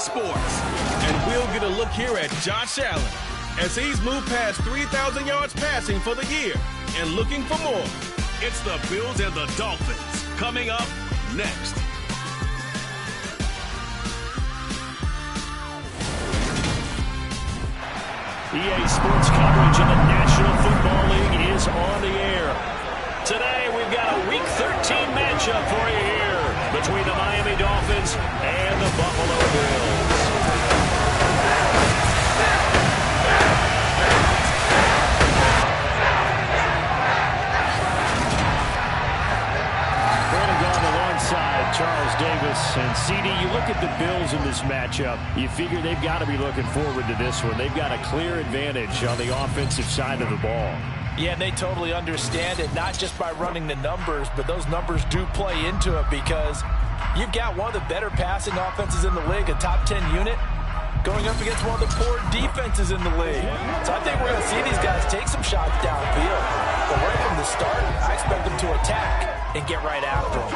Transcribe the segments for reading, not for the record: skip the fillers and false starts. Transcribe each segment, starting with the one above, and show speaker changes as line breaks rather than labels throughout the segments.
sports. And we'll get a look here at Josh Allen as he's moved past 3,000 yards passing for the year and looking for more. It's the Bills and the Dolphins coming up next.
EA Sports coverage of the National Football League is on the air. Today we've got a Week 13 matchup for you here between the Miami Dolphins and the Buffalo Bills. Alongside Charles Davis and CD, you look at the Bills in this matchup, you figure they've got to be looking forward to this one. They've got a clear advantage on the offensive side of the ball.
Yeah, and they totally understand it, not just by running the numbers, but those numbers do play into it because you've got one of the better passing offenses in the league, a top 10 unit, going up against one of the poor defenses in the league. So I think we're going to see these guys take some shots downfield. But right from the start, I expect them to attack and get right after them.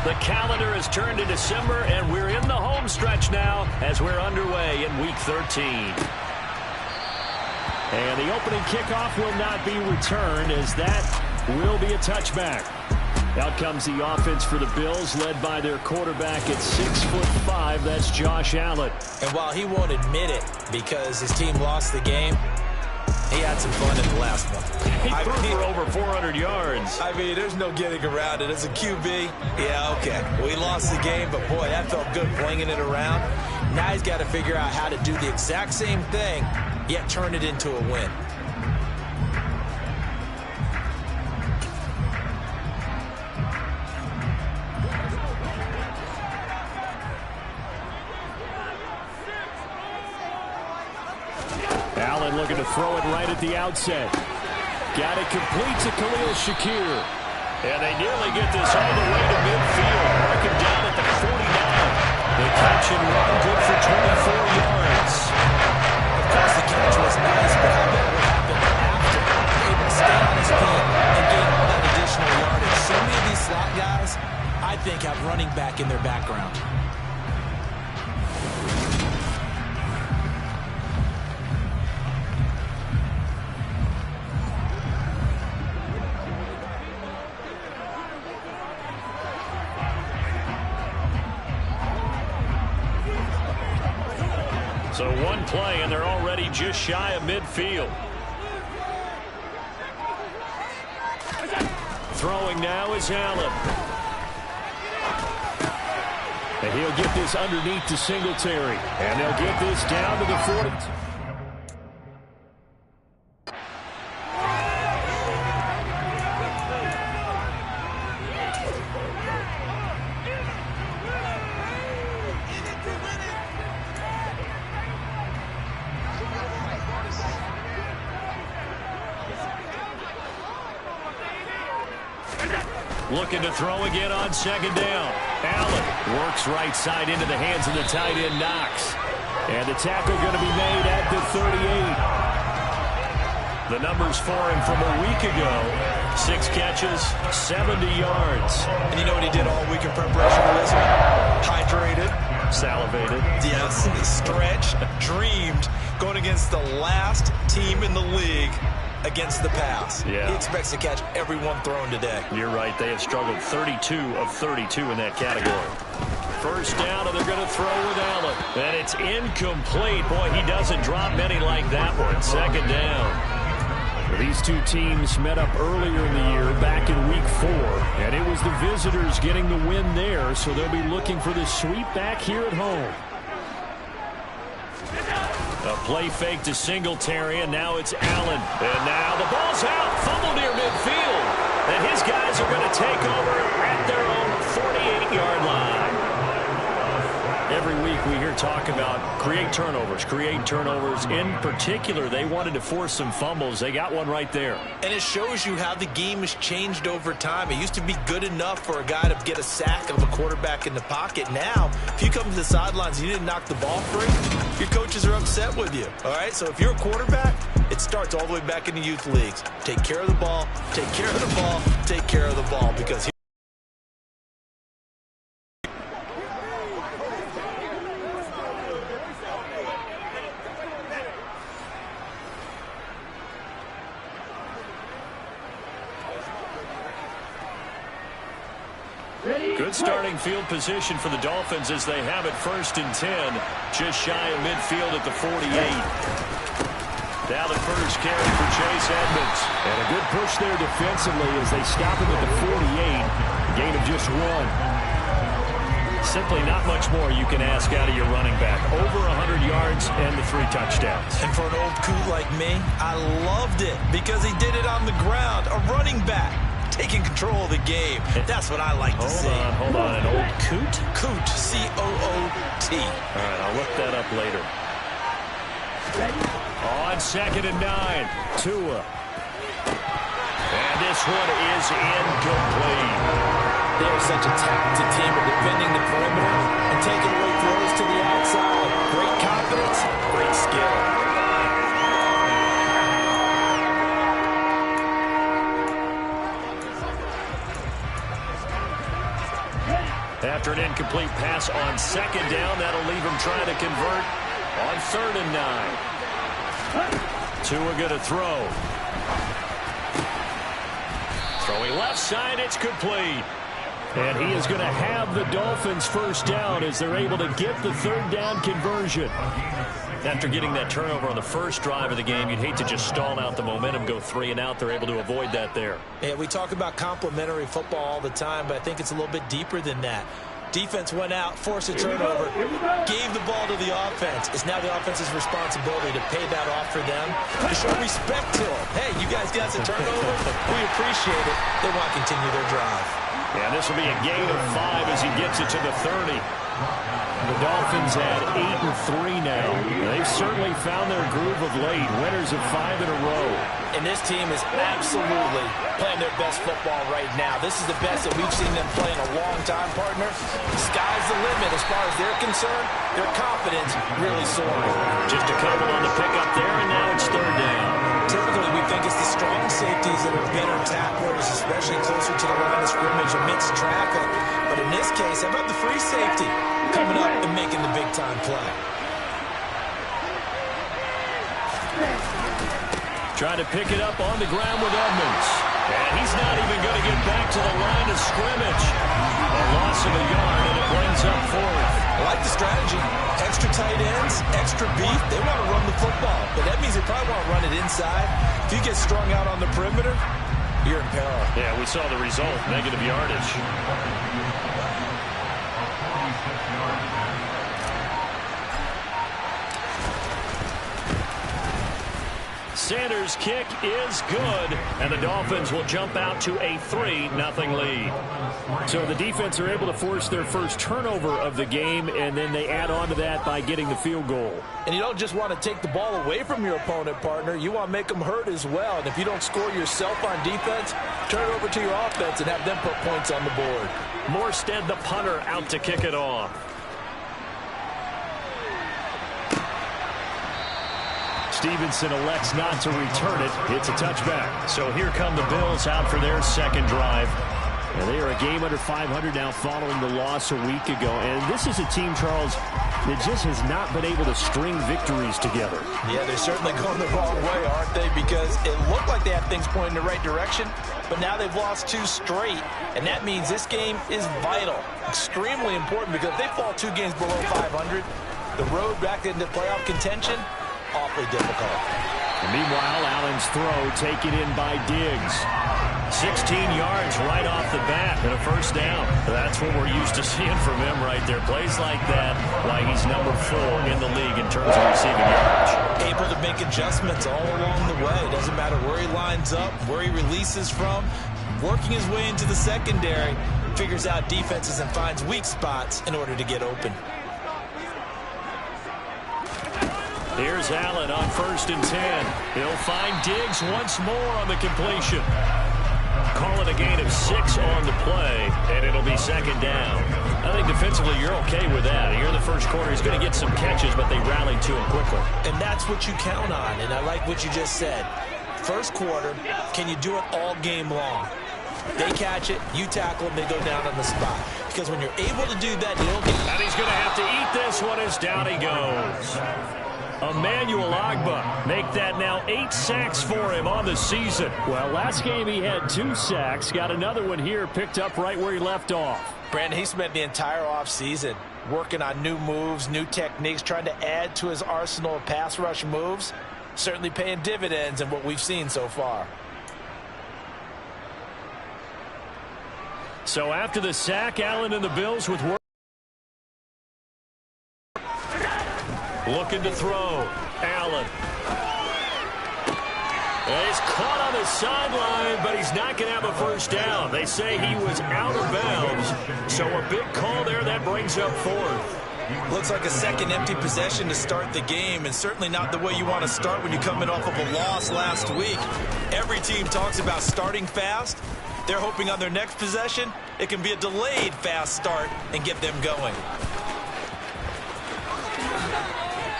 The calendar has turned to December, and we're in the home stretch now as we're underway in Week 13. And the opening kickoff will not be returned, as that will be a touchback. Out comes the offense for the Bills, led by their quarterback at 6'5". That's Josh Allen.
And while he won't admit it because his team lost the game, he had some fun in the last one.
He threw for over 400 yards.
I mean, there's no getting around it. As a QB, yeah, okay. We lost the game, but boy, that felt good flinging it around. Now he's got to figure out how to do the exact same thing, yet turn it into a win.
Allen looking to throw it right at the outset. Got it complete to Khalil Shakir. And they nearly get this all the way to midfield. Mark him down at the 49. The catch and run good for 24 yards.
Of course, the catch was nice, but how about what happened after? Able to stay on his feet and gain all that additional yardage. So many of these slot guys, I think, have running back in their background.
So one play, and they're already just shy of midfield. Throwing now is Allen. And he'll get this underneath to Singletary. And they'll get this down to the 40. Looking to throw again on second down. Allen works right side into the hands of the tight end, Knox. And the tackle going to be made at the 38. The numbers for him from a week ago. 6 catches, 70 yards.
And you know what he did all week in preparation for this one? Hydrated.
Salivated.
Yes, stretched, dreamed, going against the last team in the league against the pass.
Yeah.
He expects to catch every one thrown today.
You're right. They have struggled 32 of 32 in that category. First down, and they're going to throw with Allen. And it's incomplete. Boy, he doesn't drop many like that one. Second down. These two teams met up earlier in the year, back in Week 4. And it was the visitors getting the win there, so they'll be looking for the sweep back here at home. A play fake to Singletary, and now it's Allen. And now the ball's out. Fumble near midfield. And his guys are going to take over at their own 48-yard line. every week we hear talk about create turnovers. In particular, they wanted to force some fumbles. They got one right there.
And it shows you how the game has changed over time. It used to be good enough for a guy to get a sack of a quarterback in the pocket. Now, if you come to the sidelines and you didn't knock the ball free, your coaches are upset with you. All right, so if you're a quarterback, it starts all the way back in the youth leagues. Take care of the ball, take care of the ball, take care of the ball, because
good starting field position for the Dolphins as they have it 1st and 10, just shy of midfield at the 48. Now the first carry for Chase Edmonds.
And a good push there defensively as they stop him at the 48. Gain of just 1.
Simply not much more you can ask out of your running back. Over 100 yards and the 3 touchdowns.
And for an old coot like me, I loved it because he did it on the ground. A running back taking control of the game. That's what I like to see.
Hold on. An old coot?
Coot, C-O-O-T.
All right, I'll look that up later. On 2nd and 9, Tua. And this one is incomplete.
They're such a talented team of defending the perimeter and taking away throws to the outside. Great confidence, great skill.
After an incomplete pass on 2nd down, that'll leave him trying to convert on 3rd and 9. Tua going to throw. Throwing left side, it's complete.
And he is going to have the Dolphins first down as they're able to get the 3rd down conversion.
After getting that turnover on the first drive of the game, you'd hate to just stall out the momentum, go 3 and out. They're able to avoid that there.
Yeah, we talk about complementary football all the time, but I think it's a little bit deeper than that. Defense went out, forced a turnover, gave the ball to the offense. It's now the offense's responsibility to pay that off for them, to show respect to them. Hey, you guys got some turnover? We appreciate it. They want to continue their drive.
Yeah, this will be a gain of 5 as he gets it to the 30.
The Dolphins had 8-3 now. They've certainly found their groove of late. Winners of 5 in a row.
And this team is absolutely playing their best football right now. This is the best that we've seen them play in a long time, partner. The sky's the limit as far as they're concerned. Their confidence really soaring.
Just a couple on the pickup there, and now it's 3rd down.
Typically, we think it's the strong safeties that are better tacklers, especially closer to the line of scrimmage amidst traffic. But in this case, how about the free safety coming up and making the big-time play?
Trying to pick it up on the ground with Edmonds. And he's not even going to get back to the line of scrimmage. A loss of a yard, and it brings up 4th.
I like the strategy. Extra tight ends, extra beef. They want to run the football, but that means they probably want to run it inside. If you get strung out on the perimeter, you're in peril.
Yeah, we saw the result, negative yardage. Sanders' kick is good, and the Dolphins will jump out to a 3-0 lead.
So the defense are able to force their first turnover of the game, and then they add on to that by getting the field goal.
And you don't just want to take the ball away from your opponent, partner. You want to make them hurt as well. And if you don't score yourself on defense, turn it over to your offense and have them put points on the board.
Morstead, the punter, out to kick it off.
Stevenson elects not to return it. It's a touchback.
So here come the Bills out for their second drive.
And they are a game under 500 now following the loss a week ago. And this is a team, Charles, that just has not been able to string victories together.
Yeah, they're certainly going the wrong way, aren't they? Because it looked like they had things pointing in the right direction, but now they've lost 2 straight. And that means this game is vital, extremely important, because if they fall 2 games below 500, the road back into playoff contention, awfully difficult.
And meanwhile, Allen's throw taken in by Diggs.
16 yards right off the bat and a first down. That's what we're used to seeing from him right there. Plays like that, why he's number 4 in the league in terms of receiving yards.
Able to make adjustments all along the way. It doesn't matter where he lines up, where he releases from. Working his way into the secondary, figures out defenses and finds weak spots in order to get open.
Here's Allen on 1st and 10. He'll find Diggs once more on the completion. Call it a gain of 6 on the play, and it'll be 2nd down. I think defensively you're okay with that. Here in the first quarter, he's going to get some catches, but they rallied to him quickly.
And that's what you count on, and I like what you just said. First quarter, can you do it all game long? They catch it, you tackle them, they go down on the spot. Because when you're able to do that, you don't get...
And he's going to have to eat this one as down he goes. Emmanuel Ogbah make that now 8 sacks for him on the season.
Well, last game he had 2 sacks. Got another one here, picked up right where he left off.
Brandon, he spent the entire offseason working on new moves, new techniques, trying to add to his arsenal of pass rush moves. Certainly paying dividends in what we've seen so far.
So after the sack, Allen and the Bills with work. Looking to throw. Allen. And he's caught on the sideline, but he's not going to have a first down. They say he was out of bounds. So a big call there that brings up 4th.
Looks like a second empty possession to start the game, and certainly not the way you want to start when you're coming off of a loss last week. Every team talks about starting fast. They're hoping on their next possession, it can be a delayed fast start and get them going.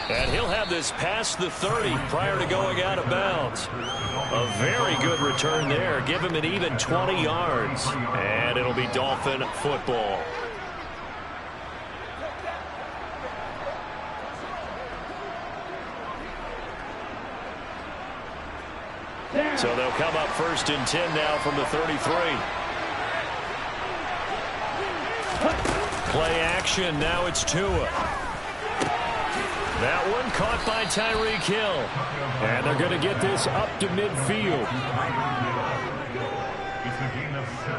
And he'll have this past the 30 prior to going out of bounds. A very good return there. Give him an even 20 yards. And it'll be Dolphin football. So they'll come up 1st and 10 now from the 33. Play action. Now it's Tua. That one caught by Tyreek Hill.
And they're going to get this up to midfield.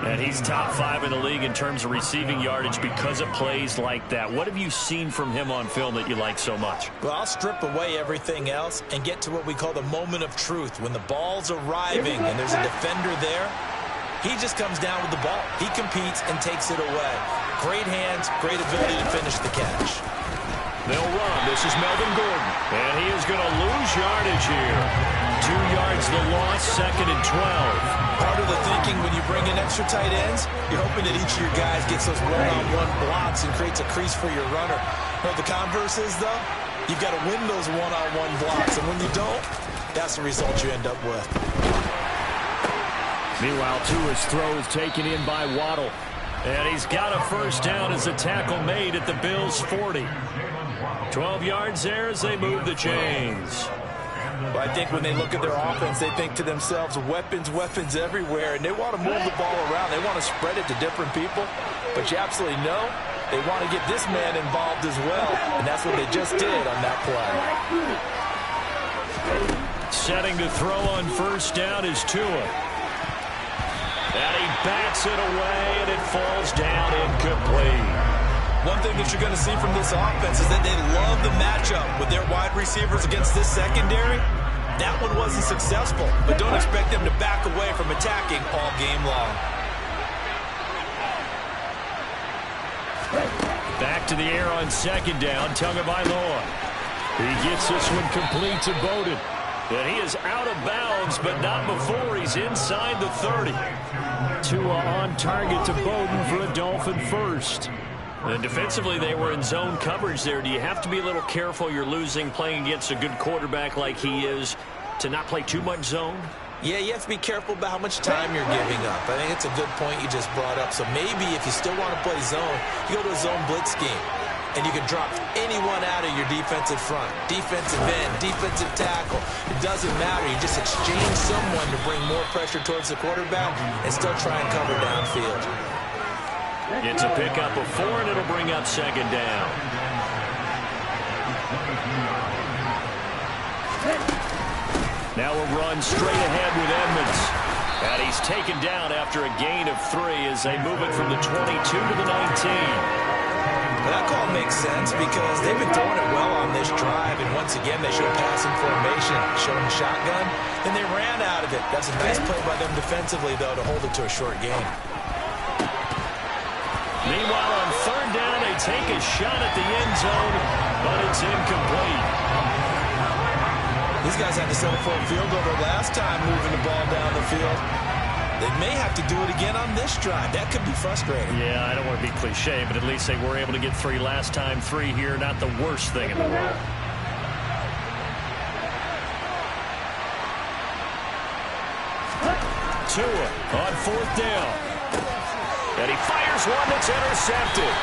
And he's top 5 in the league in terms of receiving yardage because of plays like that. What have you seen from him on film that you like so much?
Well, I'll strip away everything else and get to what we call the moment of truth. When the ball's arriving and there's a defender there, he just comes down with the ball. He competes and takes it away. Great hands, great ability to finish the catch.
They'll run. This is Melvin Gordon. And he is going to lose yardage here. 2 yards the loss, 2nd and 12.
Part of the thinking when you bring in extra tight ends, you're hoping that each of your guys gets those one-on-one blocks and creates a crease for your runner. But the converse is, though, you've got to win those one-on-one blocks. And when you don't, that's the result you end up with.
Meanwhile, Tua's throw is taken in by Waddle.
And he's got a first down as the tackle made at the Bills' 40. 12 yards there as they move the chains.
Well, I think when they look at their offense, they think to themselves, weapons, weapons everywhere, and they want to move the ball around. They want to spread it to different people, but you absolutely know they want to get this man involved as well, and that's what they just did on that play.
Setting to throw on first down is Tua. And he bats it away, and it falls down incomplete.
One thing that you're going to see from this offense is that they love the matchup with their wide receivers against this secondary. That one wasn't successful, but don't expect them to back away from attacking all game long.
Back to the air on 2nd down, Tagovailoa. He gets this one complete to Bowden. And he is out of bounds, but not before he's inside the 30.
Tua on target to Bowden for a Dolphin first.
And defensively, they were in zone coverage there. Do you have to be a little careful? You're losing playing against a good quarterback like he is to not play too much zone?
Yeah, you have to be careful about how much time you're giving up. I think it's a good point you just brought up. So maybe if you still want to play zone, you go to a zone blitz scheme. And you can drop anyone out of your defensive front. Defensive end, defensive tackle. It doesn't matter. You just exchange someone to bring more pressure towards the quarterback and still try and cover downfield.
It's a pickup of 4, and it'll bring up 2nd down. Now a run straight ahead with Edmonds. And he's taken down after a gain of 3 as they move it from the 22 to the 19.
That call makes sense because they've been throwing it well on this drive, and once again they showed passing formation, showing shotgun, and they ran out of it. That's a nice play by them defensively, though, to hold it to a short game.
Meanwhile, on 3rd down, they take a shot at the end zone, but it's incomplete.
These guys had to settle for a field goal their last time moving the ball down the field. They may have to do it again on this drive. That could be frustrating.
Yeah, I don't want to be cliche, but at least they were able to get 3 last time. 3 here, not the worst thing in the world. Tua on 4th down. And he fires one that's intercepted.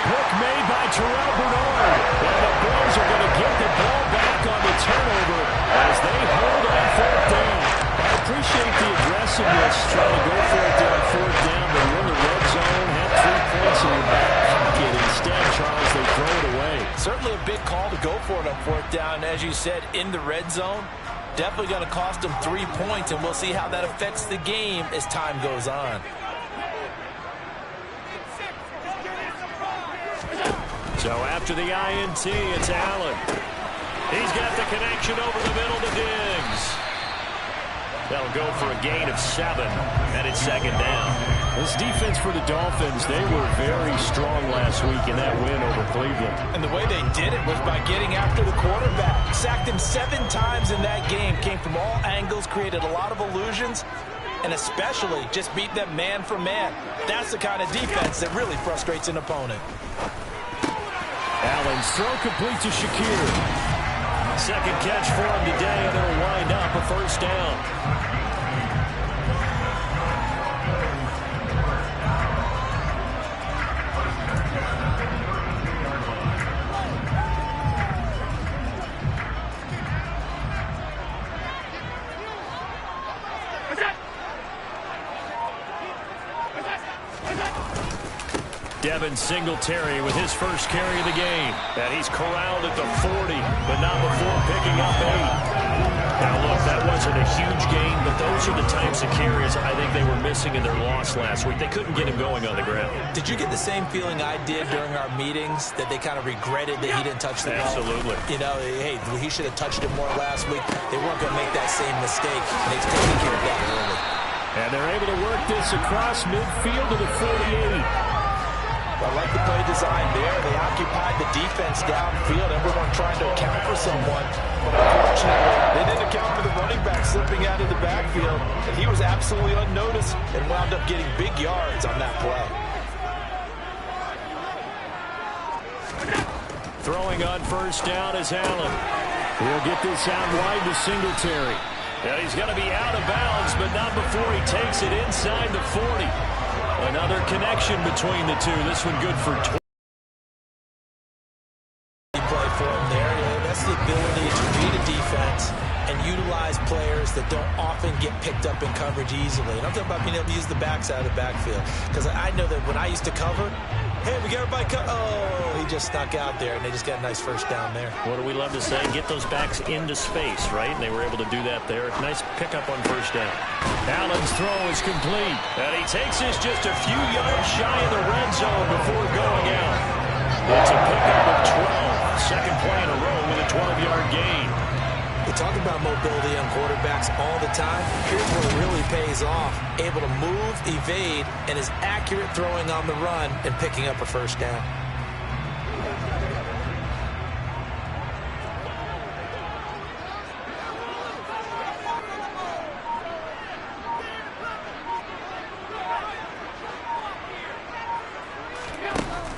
Pick made by Terrell Bernard. And the Bills are going to get the ball back on the turnover as they hold on 4th down. I appreciate the aggressiveness trying to go for it on 4th down, but you're in the red zone, have 3 points in your back pocket. Instead, Charles, they throw it away.
Certainly a big call to go for it on 4th down. As you said, in the red zone, definitely going to cost them 3 points, and we'll see how that affects the game as time goes on.
So after the INT, it's Allen. He's got the connection over the middle to Diggs. They'll go for a gain of 7, and it's 2nd down.
This defense for the Dolphins, they were very strong last week in that win over Cleveland.
And the way they did it was by getting after the quarterback. Sacked him 7 times in that game. Came from all angles, created a lot of illusions, and especially just beat them man for man. That's the kind of defense that really frustrates an opponent.
Allen's throw complete to Shakir.
2nd catch for him today, and they'll wind up a 1st down. Devin Singletary with his first carry of the game. And he's corralled at the 40, but not before picking up 8. Now, look, that wasn't a huge gain, but those are the types of carries I think they were missing in their loss last week. They couldn't get him going on the ground.
Did you get the same feeling I did during our meetings, that they kind of regretted that he didn't touch the ball?
Absolutely.
You know, hey, he should have touched it more last week. They weren't going to make that same mistake, and they've taken care of that early.
And they're able to work this across midfield to the 48.
I like the play design there. They occupied the defense downfield. Everyone trying to account for someone. But unfortunately, they didn't account for the running back slipping out of the backfield. And he was absolutely unnoticed and wound up getting big yards on that play.
Throwing on 1st down is Allen.
He'll get this out wide to Singletary.
And he's going to be out of bounds, but not before he takes it inside the 40. Another connection between the two. This one good for 20.
Play for him there. That's the ability to read a defense and utilize players that don't often get picked up in coverage easily. And I'm talking about being able to use the backside of the backfield. Because I know that when I used to cover, hey, we got everybody cut. Oh, he just snuck out there, and they just got a nice 1st down there.
What do we love to say? Get those backs into space, right? And they were able to do that there. Nice pickup on 1st down.
Allen's throw is complete.
And he takes this just a few yards shy of the red zone before going out. It's a pickup of 12. 2nd play in a row with a 12-yard gain.
We talk about mobility on quarterbacks all the time. Here's where it really pays off. Able to move, evade, and is accurate throwing on the run and picking up a 1st down.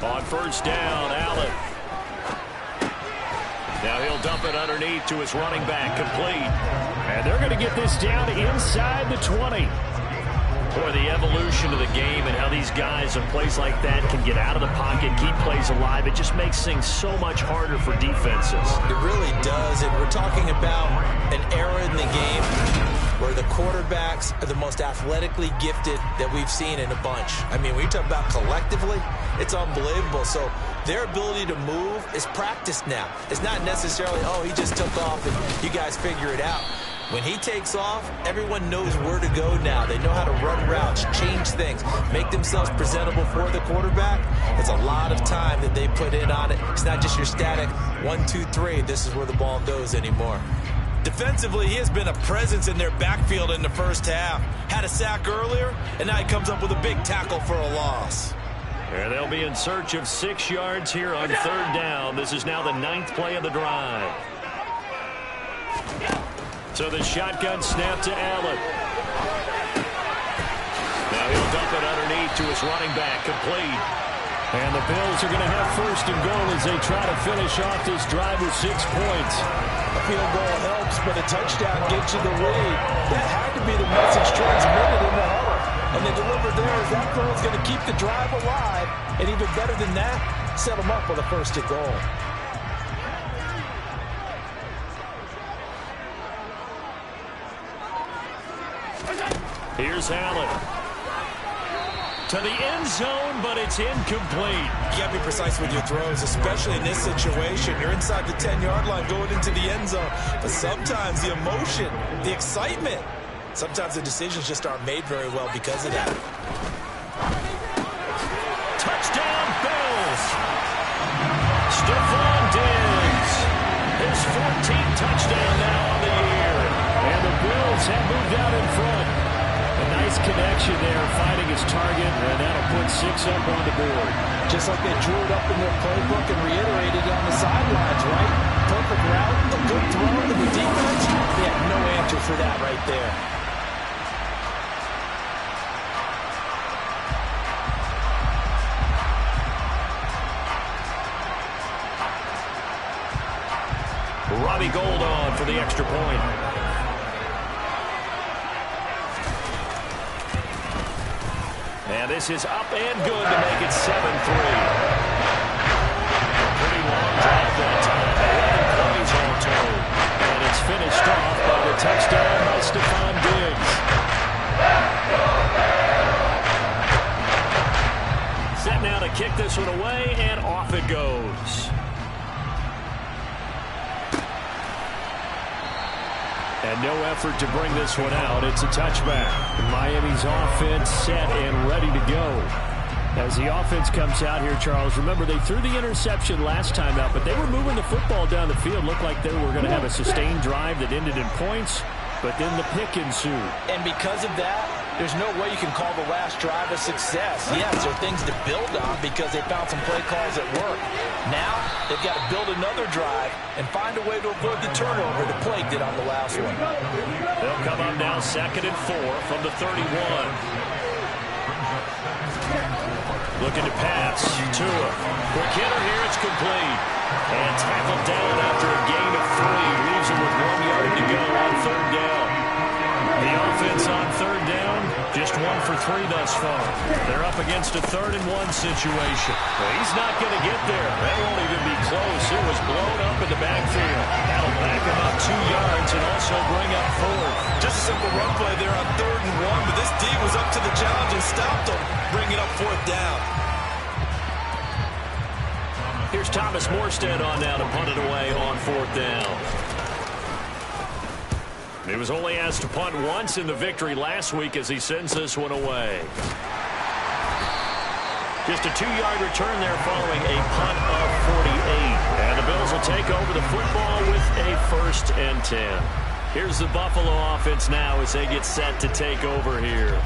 On 1st down, Allen. Now he'll dump it underneath to his running back, complete.
And they're going to get this down inside the 20.
Boy, the evolution of the game and how these guys in plays like that can get out of the pocket, keep plays alive, it just makes things so much harder for defenses.
It really does, and we're talking about an era in the game where the quarterbacks are the most athletically gifted that we've seen in a bunch. I mean, when you talk about collectively, it's unbelievable. So their ability to move is practiced now. It's not necessarily, oh, he just took off and you guys figure it out. When he takes off, everyone knows where to go now. They know how to run routes, change things, make themselves presentable for the quarterback. It's a lot of time that they put in on it. It's not just your static 1, 2, 3. This is where the ball goes anymore. Defensively, he has been a presence in their backfield in the 1st half. Had a sack earlier, and now he comes up with a big tackle for a loss.
And they'll be in search of 6 yards here on 3rd down. This is now the 9th play of the drive. So the shotgun snap to Allen. Now he'll dump it underneath to his running back, complete.
And the Bills are going to have first and goal as they try to finish off this drive with 6 points.
A field goal helps, but a touchdown gets you the lead. That had to be the message transmitted in the huddle. And they delivered there as that throw is going to keep the drive alive. And even better than that, set them up with a first and goal.
Here's Allen. To the end zone, but it's incomplete.
You got to be precise with your throws, especially in this situation. You're inside the 10-yard line going into the end zone. But sometimes the emotion, the excitement, sometimes the decisions just aren't made very well because of that.
Touchdown, Bills. Stephon Diggs. His 14th touchdown now on the year.
And the Bills have moved out in front. A nice connection there, finding his target, and that'll put 6 up on the board.
Just like they drew it up in their playbook and reiterated on the sidelines, right? Perfect route, a good throw to the defense. They have no answer for that right there.
Robbie Gould on for the extra point. And this is up and good to make it 7-3. Pretty long drive that time. 11 plays all told.
And it's finished off by the touchdown by Stephon Diggs.
Set now to kick this one away, and off it goes.
And no effort to bring this one out. It's a touchback. Miami's offense set and ready to go. As the offense comes out here, Charles, remember they threw the interception last time out, but they were moving the football down the field. Looked like they were going to have a sustained drive that ended in points, but then the pick ensued.
And because of that, there's no way you can call the last drive a success. Yes, there are things to build on because they found some play calls that work. Now, they've got to build another drive and find a way to avoid the turnover the Plague did on the last one.
They'll come up now 2nd and 4 from the 31. Looking to pass. Tua. Quick hitter here. It's complete. And tackled down after a gain of 3. Leaves him with 1 yard to go on 3rd down. The offense on 3rd down, just 1 for 3 thus far. They're up against a 3rd and 1 situation. Well, he's not going to get there. That won't even be close. It was blown up in the backfield. That'll back him up 2 yards and also bring up 4.
Just a simple run play there on 3rd and 1, but this D was up to the challenge and stopped him, bringing up 4th down.
Here's Thomas Morstead on now to punt it away on 4th down. He was only asked to punt once in the victory last week as he sends this one away. Just a 2-yard return there following a punt of 48. And the Bills will take over the football with a 1st and 10. Here's the Buffalo offense now as they get set to take over here.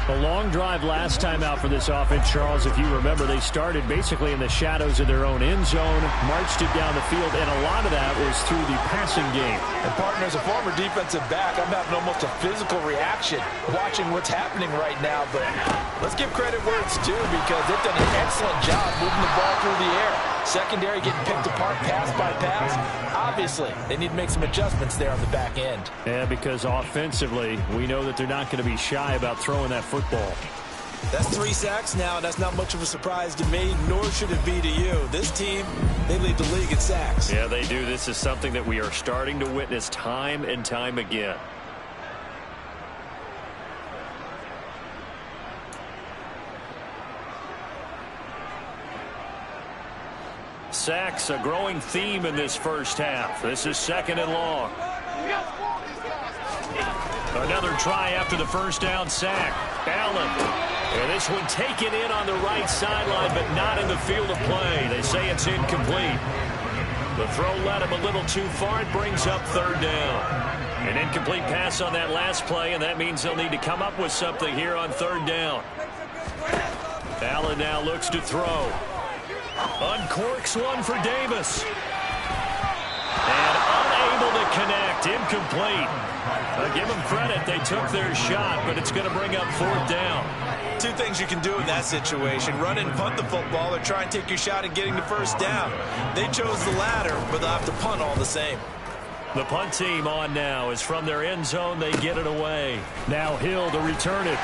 A long drive last time out for this offense, Charles. If you remember, they started basically in the shadows of their own end zone, marched it down the field, and a lot of that was through the passing game.
And partner, as a former defensive back, I'm having almost a physical reaction watching what's happening right now. But let's give credit where it's due because they've done an excellent job moving the ball through the air. Secondary getting picked apart pass by pass. Obviously, they need to make some adjustments there on the back end.
Yeah, because offensively, we know that they're not going to be shy about throwing that football.
That's 3 sacks now. That's not much of a surprise to me, nor should it be to you. This team, they lead the league in sacks.
Yeah, they do. This is something that we are starting to witness time and time again. Sacks, a growing theme in this first half. This is 2nd and long. Another try after the first down sack. Allen. And this one taken in on the right sideline, but not in the field of play. They say it's incomplete. The throw led him a little too far. It brings up 3rd down. An incomplete pass on that last play, and that means they'll need to come up with something here on 3rd down. Allen now looks to throw. Uncorks one for Davis. And unable Unable to connect. Incomplete. Give them credit. They took their shot, but it's going to bring up fourth down.
Two things you can do in that situation. Run and punt the football or try and take your shot at getting the first down. They chose the latter, but they'll have to punt all the same.
The punt team on now is from their end zone. They get it away. Now Hill to return it.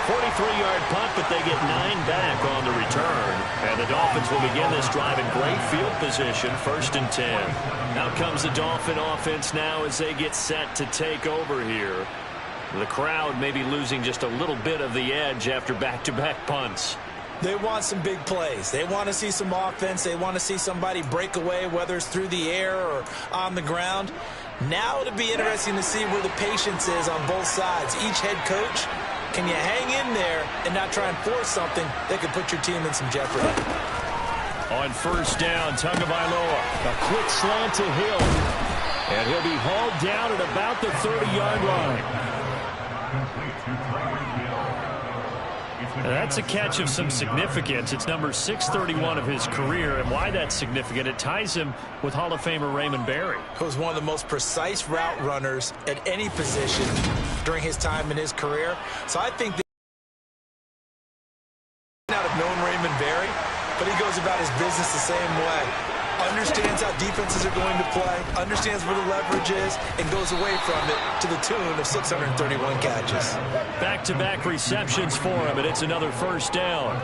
43-yard punt, but they get 9 back on the return. And the Dolphins will begin this drive in great field position, 1st and 10. Out comes the Dolphin offense now as they get set to take over here. The crowd may be losing just a little bit of the edge after back-to-back punts.
They want some big plays. They want to see some offense. They want to see somebody break away, whether it's through the air or on the ground. Now it'll be interesting to see where the patience is on both sides. Each head coach, can you hang in there and not try and force something that could put your team in some jeopardy?
On 1st down, Tagovailoa. A quick slant to Hill. And he'll be hauled down at about the 30-yard line. That's a catch of some significance. It's number 631 of his career, and why that's significant, it ties him with Hall of Famer Raymond Berry.
He was one of the most precise route runners at any position during his time in his career. So I think they not have known Raymond Berry, but he goes about his business the same way. Understands how defenses are going to play, understands where the leverage is, and goes away from it to the tune of 631 catches.
Back-to-back receptions for him, and it's another 1st down.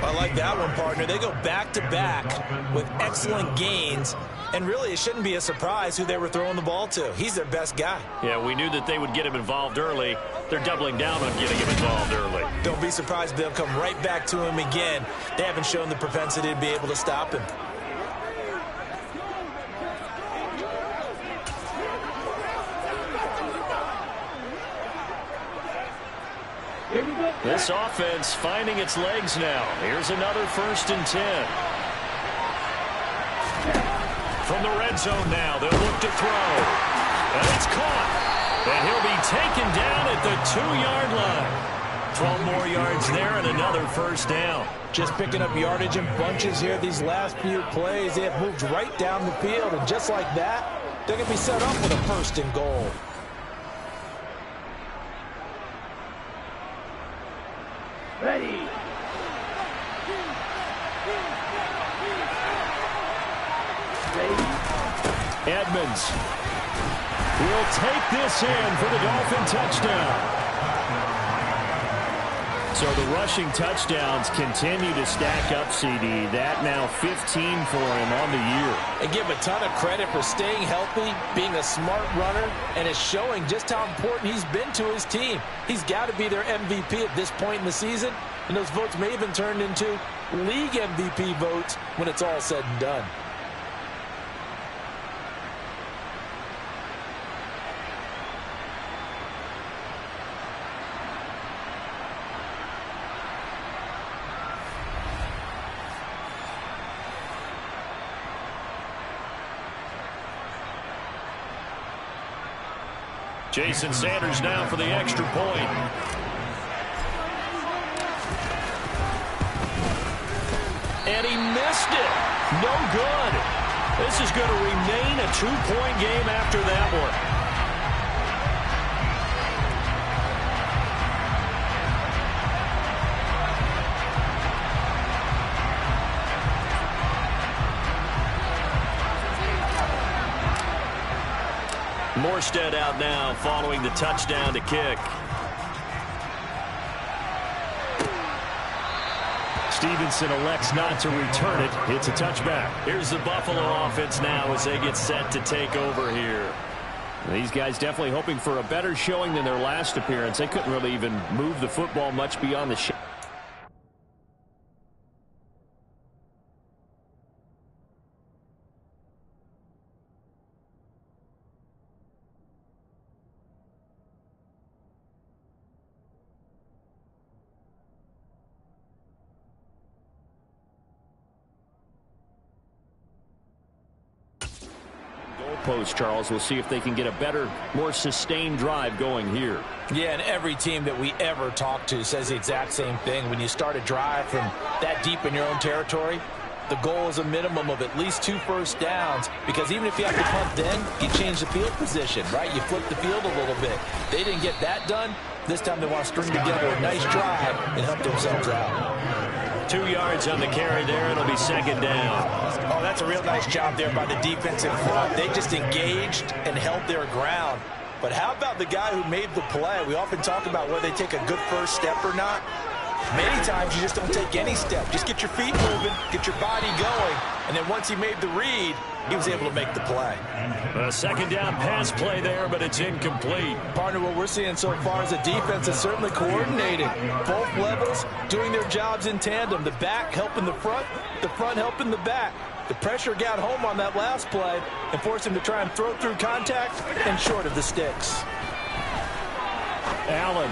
I like that one, partner. They go back-to-back with excellent gains, and really it shouldn't be a surprise who they were throwing the ball to. He's their best guy.
Yeah, we knew that they would get him involved early. They're doubling down on getting him involved early.
Don't be surprised if they'll come right back to him again. They haven't shown the propensity to be able to stop him.
This offense finding its legs now. Here's another 1st and 10. From the red zone now, they'll look to throw. And it's caught. And he'll be taken down at the 2-yard line. 12 more yards there and another 1st down.
Just picking up yardage in bunches here these last few plays. They have moved right down the field, and just like that, they're going to be set up with a 1st and goal.
Ready.
Edmonds will take this in for the Dolphin touchdown. So the rushing touchdowns continue to stack up, CD. That now 15 for him on the year.
And give him a ton of credit for staying healthy, being a smart runner, and it's showing just how important he's been to his team. He's got to be their MVP at this point in the season, and those votes may even turn into league MVP votes when it's all said and done.
Jason Sanders now for the extra point. And he missed it. No good. This is going to remain a 2-point game after that one. Morstead out now following the touchdown to kick. Stevenson elects not to return it. It's a touchback. Here's the Buffalo offense now as they get set to take over here.
These guys definitely hoping for a better showing than their last appearance. They couldn't really even move the football much beyond the shot. Post, Charles. We'll see if they can get a better, more sustained drive going here.
Yeah, and every team that we ever talk to says the exact same thing. When you start a drive from that deep in your own territory, The goal is a minimum of at least 2 first downs, because even if you have to punt then, you change the field position, right? You flip the field a little bit. They didn't get that done. This time they want to string together a nice drive and help themselves out.
2 yards on the carry there. It'll be second down.
Oh, that's a real nice job there by the defense in front. They just engaged and held their ground. But how about the guy who made the play? We often talk about whether they take a good first step or not. Many times you just don't take any step. Just get your feet moving, get your body going, and then once he made the read, he was able to make the play.
A second down pass play there, but it's incomplete.
Partner, what we're seeing so far is the defense is certainly coordinated. Both levels doing their jobs in tandem. The back helping the front helping the back. The pressure got home on that last play and forced him to try and throw through contact and short of the sticks.
Allen.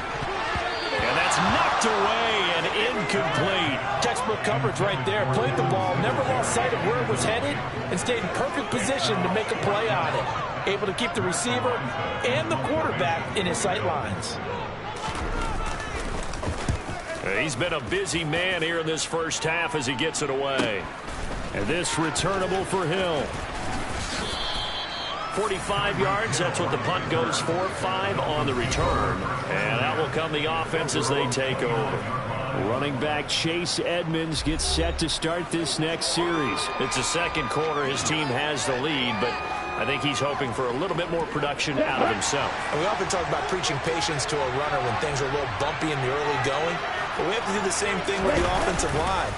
And that's knocked away and incomplete.
Textbook coverage right there. Played the ball, never lost sight of where it was headed, and stayed in perfect position to make a play on it. Able to keep the receiver and the quarterback in his sight lines.
He's been a busy man here in this first half as he gets it away.
And this returnable for Hill.
45 yards, that's what the punt goes for. 5 on the return. And that will come the offense as they take over.
Running back Chase Edmonds gets set to start this next series.
It's the second quarter. His team has the lead, but I think he's hoping for a little bit more production out of himself.
And we often talk about preaching patience to a runner when things are a little bumpy in the early going. But we have to do the same thing with the offensive line.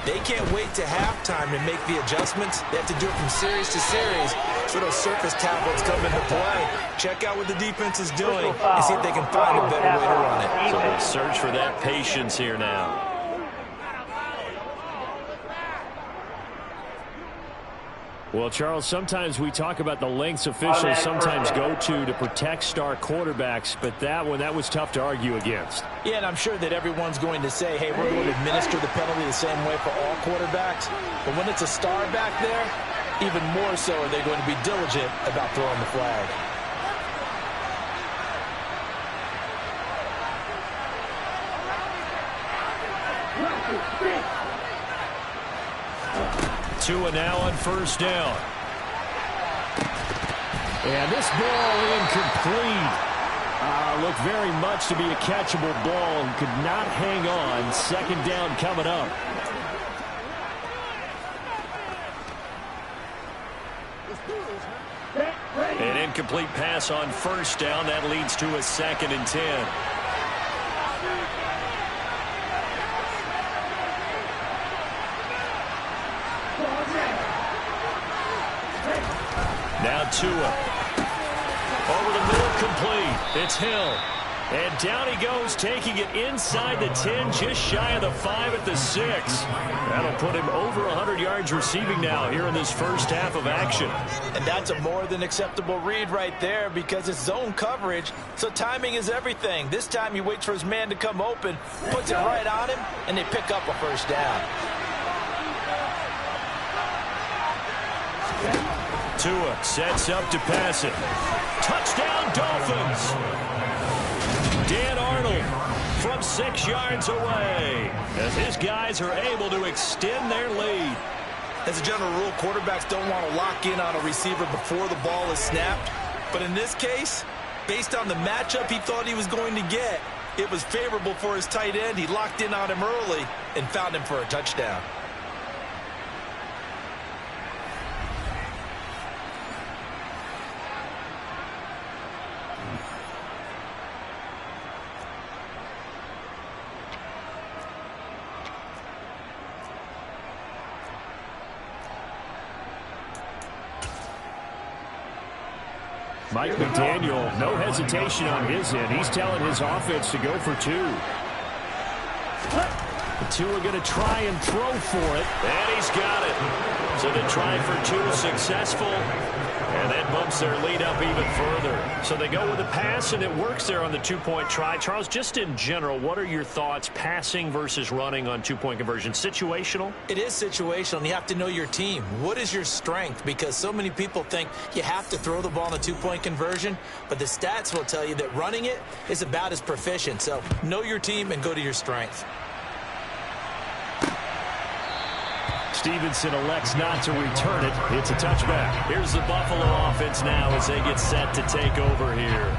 They can't wait to halftime to make the adjustments. They have to do it from series to series, so those surface tablets come into play. Check out what the defense is doing and see if they can find a better way to run it.
So they search for that patience here now.
Well, Charles, sometimes we talk about the lengths officials sometimes go to protect star quarterbacks, but that was tough to argue against.
Yeah, and I'm sure that everyone's going to say, hey, we're going to administer the penalty the same way for all quarterbacks. But when it's a star back there, even more so are they going to be diligent about throwing the flag.
Tua now on first down.
And this ball incomplete. Looked very much to be a catchable ball and could not hang on. Second down coming up.
An incomplete pass on first down. That leads to a 2nd and 10. Now Tua. Over the middle, complete. It's Hill. And down he goes, taking it inside the 10, just shy of the 5 at the 6. That'll put him over 100 yards receiving now here in this first half of action.
And that's a more than acceptable read right there because it's zone coverage, so timing is everything. This time he waits for his man to come open, puts it right on him, and they pick up a first down.
Tua sets up to pass it. Touchdown, Dolphins! Dan Arnold from 6 yards away as his guys are able to extend their lead.
As a general rule, quarterbacks don't want to lock in on a receiver before the ball is snapped. But in this case, based on the matchup he thought he was going to get, it was favorable for his tight end. He locked in on him early and found him for a touchdown.
Mike McDaniel, no hesitation on his end. He's telling his offense to go for 2. The 2 are going to try and throw for it.
And he's got it. So the try for 2 is successful. And that bumps their lead up even further. So they go with a pass, and it works there on the 2-point try. Charles, just in general, what are your thoughts passing versus running on 2-point conversion? Situational?
It is situational, and you have to know your team. What is your strength? Because so many people think you have to throw the ball in a 2-point conversion, but the stats will tell you that running it is about as proficient. So know your team and go to your strength.
Stevenson elects not to return it. It's a touchback.
Here's the Buffalo offense now as they get set to take over here.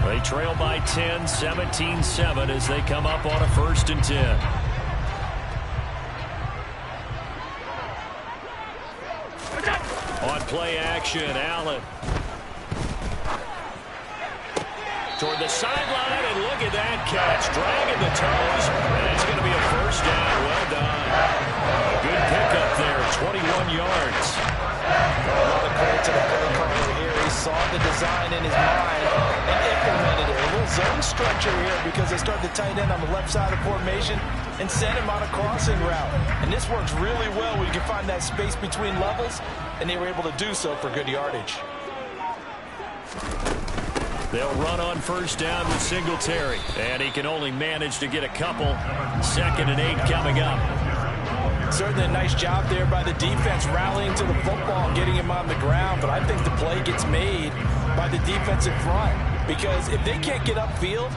They trail by 10, 17-7 as they come up on a 1st and 10. On play action, Allen. Toward the sideline, and look at that catch. Dragging the toes, and it's going to be a 1st down. Well done. A good pickup there, 21 yards.
A lot of credit to the play caller here. He saw the design in his mind and implemented it. A little zone structure here because they started to tight end on the left side of formation and sent him on a crossing route. And this works really well when you can find that space between levels, and they were able to do so for good yardage.
They'll run on 1st down with Singletary, and he can only manage to get a couple. 2nd and 8 coming up.
Certainly a nice job there by the defense rallying to the football and getting him on the ground, but I think the play gets made by the defensive front because if they can't get upfield,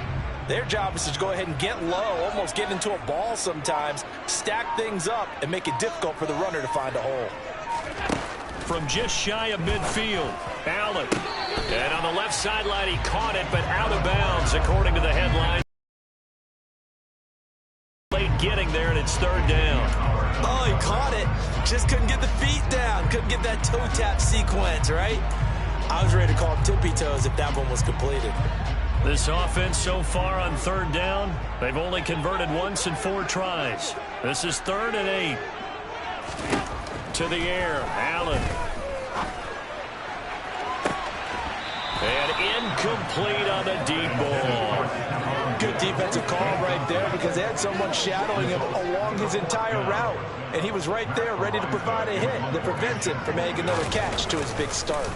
their job is to go ahead and get low, almost get into a ball sometimes, stack things up, and make it difficult for the runner to find a hole.
From just shy of midfield, Allen. And on the left sideline, he caught it, but out of bounds, according to the headline. Late getting there, and it's 3rd down.
Oh, he caught it. Just couldn't get the feet down. Couldn't get that toe tap sequence, right? I was ready to call tippy toes if that one was completed.
This offense so far on 3rd down, they've only converted once in 4 tries. This is 3rd and 8. To the air, Allen. And incomplete on the deep ball.
Good defensive call right there because they had someone shadowing him along his entire route. And he was right there ready to provide a hit that prevents him from making another catch to his big start.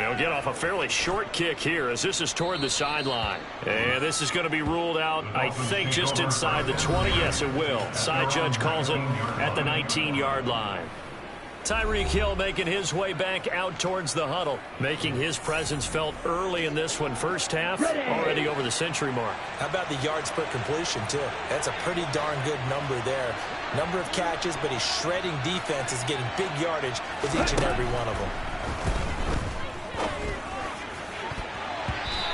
He'll get off a fairly short kick here as this is toward the sideline. And this is going to be ruled out, I think, just inside the 20. Yes, it will. Side judge calls it at the 19-yard line. Tyreek Hill making his way back out towards the huddle, making his presence felt early in this one. First half, already over the century mark.
How about the yards per completion, too? That's a pretty darn good number there. Number of catches, but his shredding defense is getting big yardage with each and every one of them.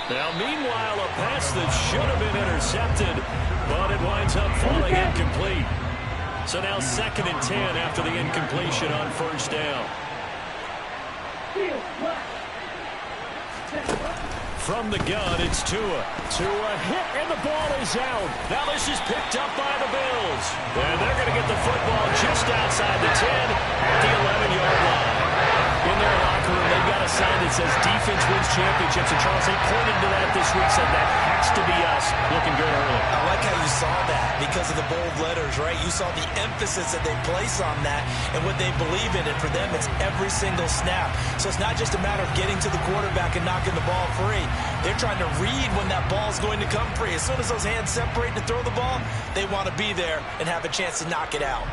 Now, meanwhile, a pass that should have been intercepted, but it winds up falling incomplete. So now 2nd and 10 after the incompletion on 1st down. From the gun, it's Tua.
Tua hit, and the ball is out.
Now this is picked up by the Bills. And they're going to get the football just outside the 10 at the 11-yard line. In their locker room, they've got a sign that says defense wins championships. And Charles, they pointed to that this week, said that has to be us. Looking good early.
I like how you saw that because of the bold letters, right? You saw the emphasis that they place on that and what they believe in. And for them, it's every single snap. So it's not just a matter of getting to the quarterback and knocking the ball free. They're trying to read when that ball is going to come free. As soon as those hands separate to throw the ball, they want to be there and have a chance to knock it out.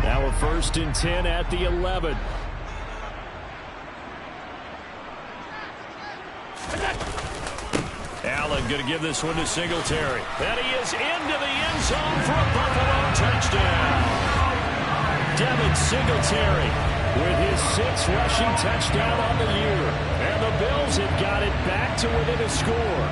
Now a 1st and 10 at the 11.
Allen going to give this one to Singletary. And he is into the end zone for a Buffalo touchdown.
Devin Singletary with his 6th rushing touchdown on the year. And the Bills have got it back to within a score.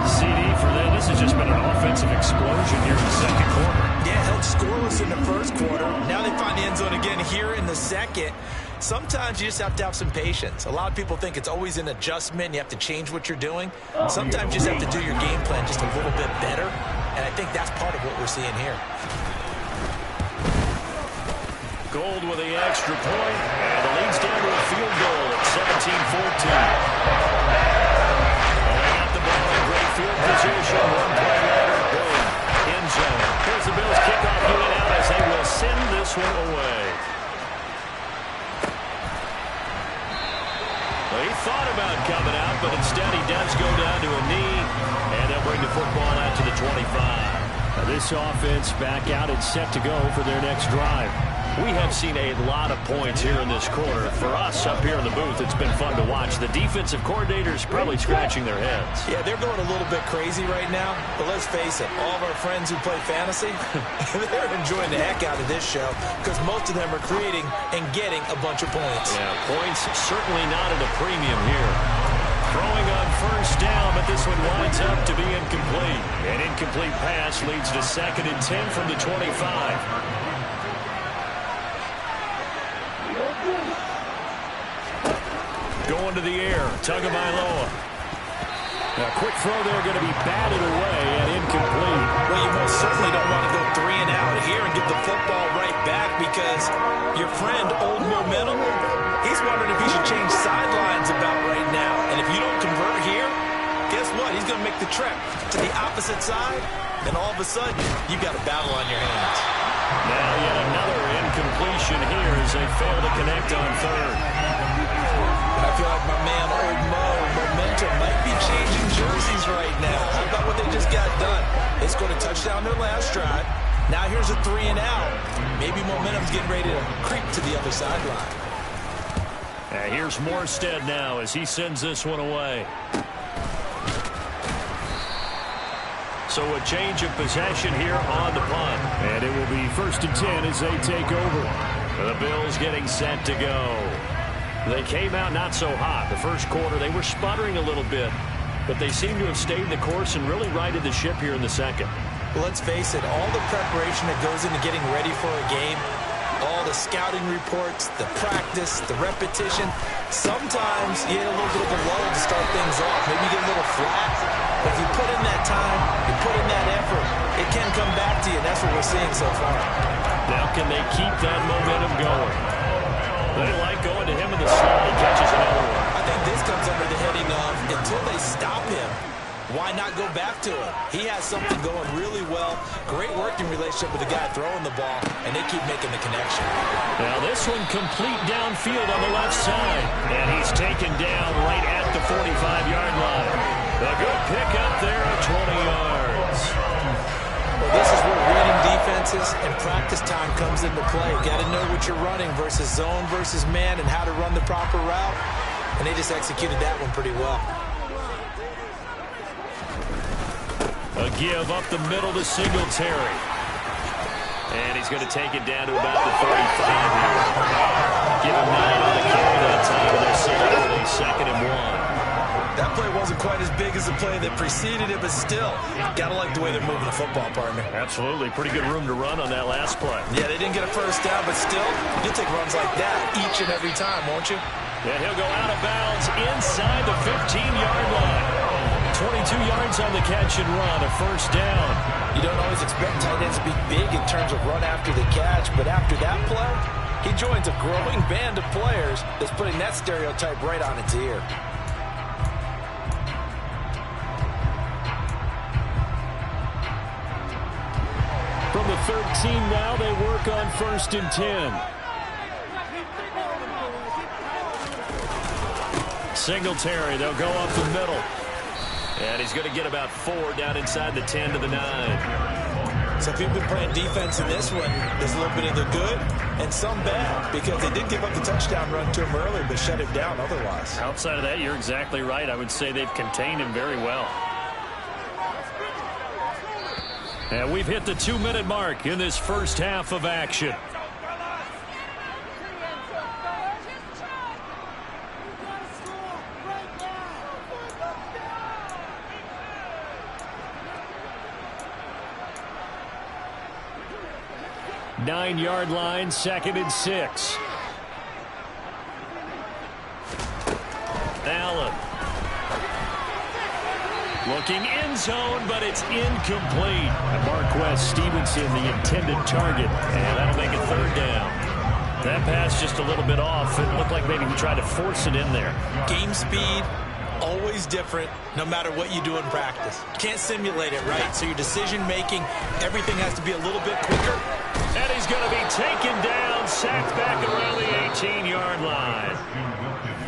CD for them. This has just been an offensive explosion here in the 2nd quarter.
Yeah, held scoreless in the 1st quarter. Now they find the end zone again here in the 2nd. Sometimes you just have to have some patience. A lot of people think it's always an adjustment. You have to change what you're doing. Sometimes you just have to do your game plan just a little bit better. And I think that's part of what we're seeing here.
Gold with the extra point, and it leads down to a field goal at 17-14. They got the ball in great field position. One play later, boom, end zone. Here's the Bills kickoff unit out as they will send this one away. Well, he thought about coming out, but instead he does go down to a knee, and they'll bring the football out to the 25.
Now this offense back out and set to go for their next drive.
We have seen a lot of points here in this quarter. For us up here in the booth, it's been fun to watch. The defensive coordinators probably scratching their heads.
Yeah, they're going a little bit crazy right now. But let's face it, all of our friends who play fantasy, they're enjoying the heck out of this show because most of them are creating and getting a bunch of points.
Yeah, points certainly not at a premium here. Throwing on first down, but this one winds up to be incomplete. An incomplete pass leads to 2nd and 10 from the 25. Going to the air, Tagovailoa.
A quick throw there going to be batted away and incomplete.
Well, you most certainly don't want to go 3 and out here and get the football right back because your friend, Old Momentum, he's wondering if he should change sidelines about right now. And if you don't convert here, guess what? He's going to make the trek to the opposite side, and all of a sudden, you've got a battle on your hands.
Now yet another incompletion here as they fail to connect on 3rd.
I feel like my man, Old Momentum, might be changing jerseys right now. How about what they just got done? They scored a touchdown their last drive. Now here's a 3 and out. Maybe Momentum's getting ready to creep to the other sideline.
Here's Morstead now as he sends this one away. So a change of possession here on the punt.
And it will be 1st and 10 as they take over.
The Bills getting set to go. They came out not so hot. The first quarter, they were sputtering a little bit, but they seem to have stayed the course and really righted the ship here in the second.
Well, let's face it, all the preparation that goes into getting ready for a game, all the scouting reports, the practice, the repetition, sometimes you get a little bit of a lull to start things off. Maybe you get a little flat, but if you put in that time, you put in that effort, it can come back to you, and that's what we're seeing so far.
Now can they keep that momentum going? They like going to him in the slot. He catches another one.
I think this comes under the heading of until they stop him, why not go back to him? He has something going really well. Great working relationship with the guy throwing the ball, and they keep making the connection.
Now this one complete downfield on the left side. And he's taken down right at the 45-yard line. A good pick up there at 20 yards.
Well, this is where reading defenses and practice time comes into play. You got to know what you're running versus zone versus man and how to run the proper route. And they just executed that one pretty well.
A give up the middle to Singletary. And he's going to take it down to about the 35 here. Give him 9 on the carry that time, and they're set up with a 2nd and 1.
That play wasn't quite as big as the play that preceded it, but still, got to like the way they're moving the football, partner.
Absolutely. Pretty good room to run on that last play.
Yeah, they didn't get a first down, but still, you'll take runs like that each and every time, won't you?
And he'll go out of bounds inside the 15-yard line. 22 yards on the catch and run, a first down.
You don't always expect tight ends to be big in terms of run after the catch, but after that play, he joins a growing band of players that's putting that stereotype right on its ear.
From the 13 now, they work on 1st and 10.
Singletary, they'll go up the middle. And he's going to get about 4 down inside the 10 to the 9.
So if you've been playing defense in this one, there's a little bit of the good and some bad because they did give up the touchdown run to him earlier but shut him down otherwise.
Outside of that, you're exactly right. I would say they've contained him very well. And we've hit the 2-minute mark in this first half of action. Nine-yard line, 2nd and 6. Allen. Looking end zone, but it's incomplete.
Marquez Stevenson, the intended target.
And that'll make it 3rd down. That pass just a little bit off. It looked like maybe he tried to force it in there.
Game speed, always different, no matter what you do in practice. You can't simulate it, right? So your decision-making, everything has to be a little bit quicker.
And he's going to be taken down, sacked back around the 18-yard line.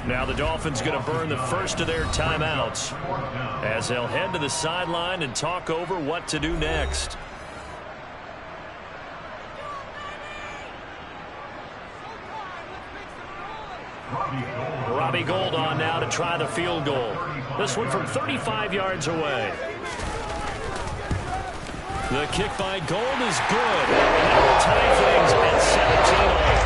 Now the Dolphins going to burn the first of their timeouts as they'll head to the sideline and talk over what to do next. Robbie Gould on now to try the field goal. This one from 35 yards away. The kick by Gould is good. And that will tie things at 17-all.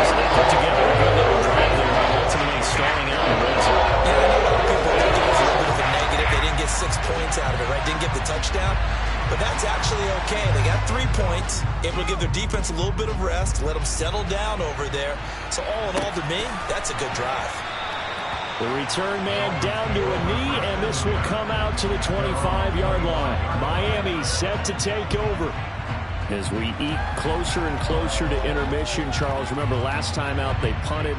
So they put together a good little drive there, ultimately stalling out in the red zone.
Yeah, I know a lot of people think it was a little bit of a negative. They didn't get 6 points out of it, right? Didn't get the touchdown. But that's actually okay. They got 3 points, able to give their defense a little bit of rest, let them settle down over there. So all in all, to me, that's a good drive.
The return man down to a knee, and this will come out to the 25-yard line. Miami set to take over. As we eat closer and closer to intermission, Charles, remember last time out they punted.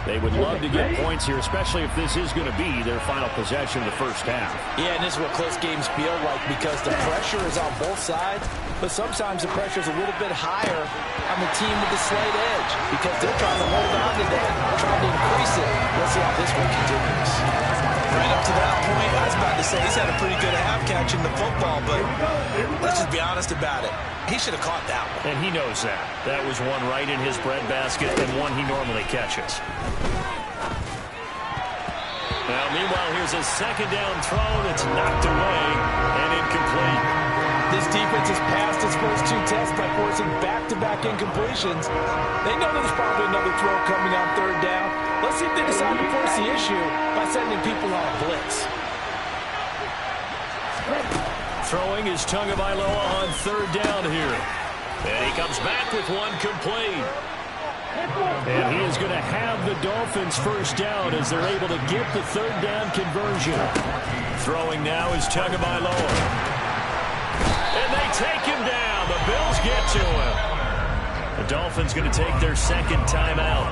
They would love to get points here, especially if this is going to be their final possession of the first half.
Yeah, and this is what close games feel like because the pressure is on both sides, but sometimes the pressure is a little bit higher on the team with the slight edge because they're trying to hold on to that, trying to increase it. Let's see how this one continues. Right up to that point, I was about to say he's had a pretty good half catching the football, but let's just be honest about it. He should have caught that one.
And he knows that. That was one right in his breadbasket and one he normally catches. Now, meanwhile, here's a second down throw that's knocked away and incomplete.
This defense has passed its first 2 tests by forcing back-to-back incompletions. They know there's probably another throw coming on 3rd down. Let's see if they decide to force the issue by sending people on a blitz.
Throwing is Tagovailoa on 3rd down here. And he comes back with one complete.
And he is going to have the Dolphins first down as they're able to get the 3rd down conversion.
Throwing now is Tagovailoa. And they take him down. The Bills get to him. The Dolphins going to take their second timeout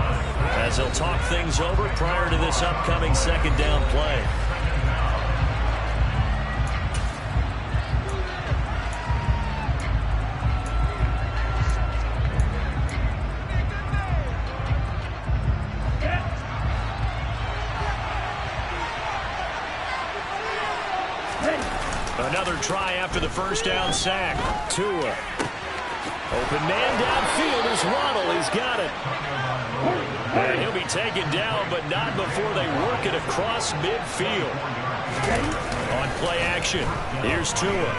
as they'll talk things over prior to this upcoming second down play. Another try after the first down sack.
Tua. Open man downfield is Waddle. He's got it.
And he'll be taken down, but not before they work it across midfield. On play action, here's Tua.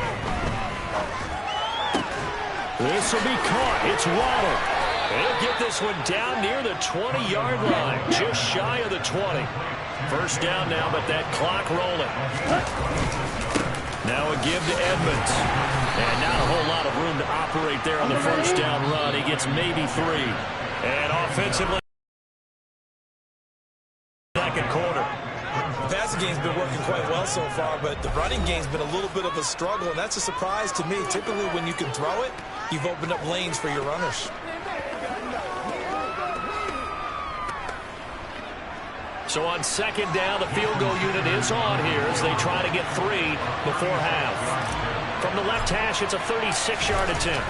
This will be caught. It's Waddle.
He'll get this one down near the 20-yard line, just shy of the 20. First down now, but that clock rolling. Now a give to Edmonds. And not a whole lot of room to operate there on the first down run. He gets maybe 3. And offensively, second quarter.
The passing game's been working quite well so far, but the running game's been a little bit of a struggle, and that's a surprise to me. Typically, when you can throw it, you've opened up lanes for your runners.
So on second down, the field goal unit is on here as they try to get 3 before half. From the left hash, it's a 36-yard attempt.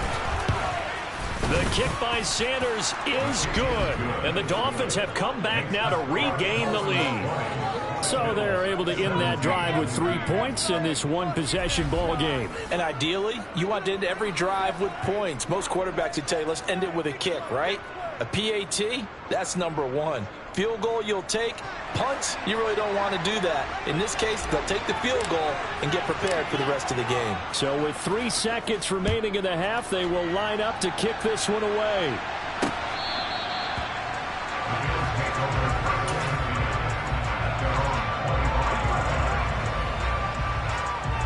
The kick by Sanders is good, and the Dolphins have come back now to regain the lead.
So they're able to end that drive with 3 points in this one-possession ball game.
And ideally, you want to end every drive with points. Most quarterbacks would tell you, let's end it with a kick, right? A PAT, that's number 1. Field goal you'll take. Punts, you really don't want to do that. In this case, they'll take the field goal and get prepared for the rest of the game.
So with 3 seconds remaining in the half, they will line up to kick this one away.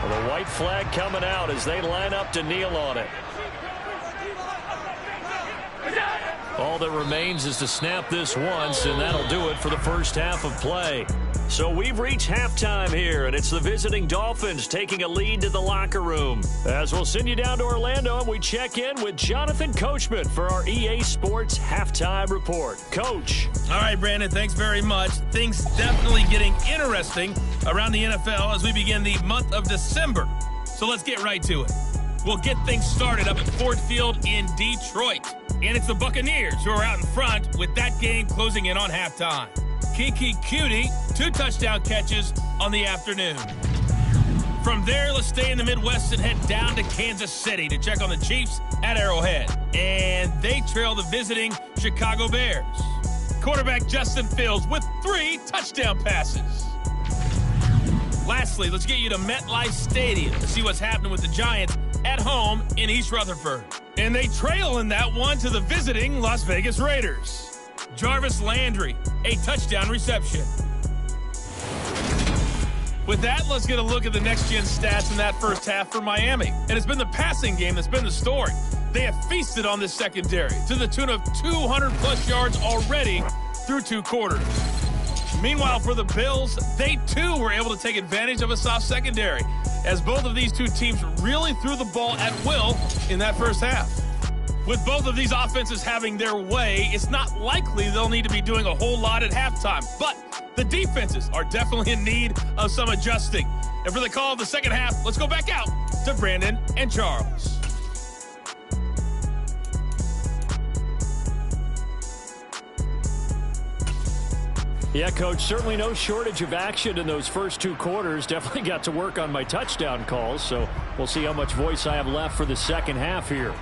Well, the white flag coming out as they line up to kneel on it. All that remains is to snap this once, and that'll do it for the first half of play. So we've reached halftime here, and it's the visiting Dolphins taking a lead to the locker room. As we'll send you down to Orlando, and we check in with Jonathan Coachman for our EA Sports Halftime Report. Coach.
All right, Brandon, thanks very much. Things definitely getting interesting around the NFL as we begin the month of December. So let's get right to it. We'll get things started up at Ford Field in Detroit. And it's the Buccaneers who are out in front with that game closing in on halftime. Kiki Cutie, 2 touchdown catches on the afternoon. From there, let's stay in the Midwest and head down to Kansas City to check on the Chiefs at Arrowhead. And they trail the visiting Chicago Bears. quarterback Justin Fields with 3 touchdown passes. Lastly, let's get you to MetLife Stadium to see what's happening with the Giants at home in East Rutherford. And they trail in that one to the visiting Las Vegas Raiders. Jarvis Landry, a touchdown reception. With that, let's get a look at the next-gen stats in that first half for Miami. And it's been the passing game that's been the story. They have feasted on this secondary to the tune of 200-plus yards already through 2 quarters. Meanwhile, for the Bills, they too were able to take advantage of a soft secondary, as both of these two teams really threw the ball at will in that first half. With both of these offenses having their way, it's not likely they'll need to be doing a whole lot at halftime. But the defenses are definitely in need of some adjusting. And for the call of the second half, let's go back out to Brandon and Charles.
Yeah, Coach, certainly no shortage of action in those first 2 quarters. Definitely got to work on my touchdown calls, so we'll see how much voice I have left for the second half here.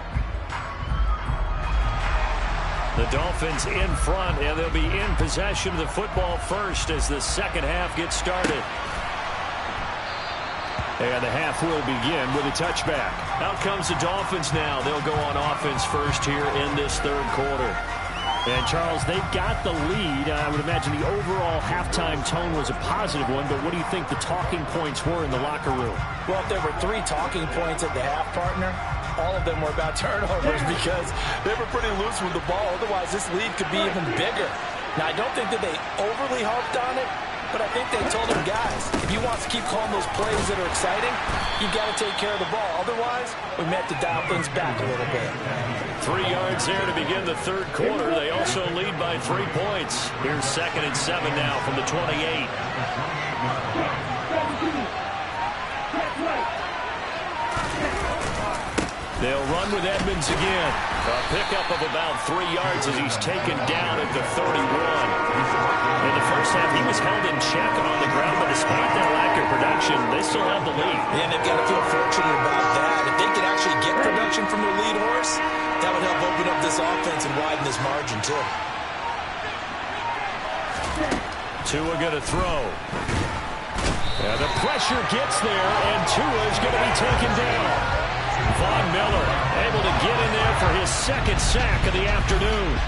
The Dolphins in front, and they'll be in possession of the football first as the second half gets started. And the half will begin with a touchback. Out comes the Dolphins now. They'll go on offense first here in this third quarter.
And, Charles, they've got the lead. I would imagine the overall halftime tone was a positive one, but what do you think the talking points were in the locker room?
Well, if there were 3 talking points at the half, partner, all of them were about turnovers because they were pretty loose with the ball. Otherwise, this lead could be even bigger. Now, I don't think that they overly harped on it, but I think they told him, guys, if you want to keep calling those plays that are exciting, you've got to take care of the ball. Otherwise, we may have to dial things back a little bit.
3 yards there to begin the third quarter. They also lead by 3 points. Here's 2nd and 7 now from the 28. They'll run with Edmonds again. A pickup of about 3 yards as he's taken down at the 31. In the first half, he was held in check and on the ground, but despite their lack of production, they still have the lead.
And they've got to feel fortunate about that. If they could actually get production from their lead horse, that would help open up this offense and widen this margin, too.
Tua going to throw.
And the pressure gets there, and Tua is going to be taken down. Von Miller able to get in there for his 2nd sack of the afternoon.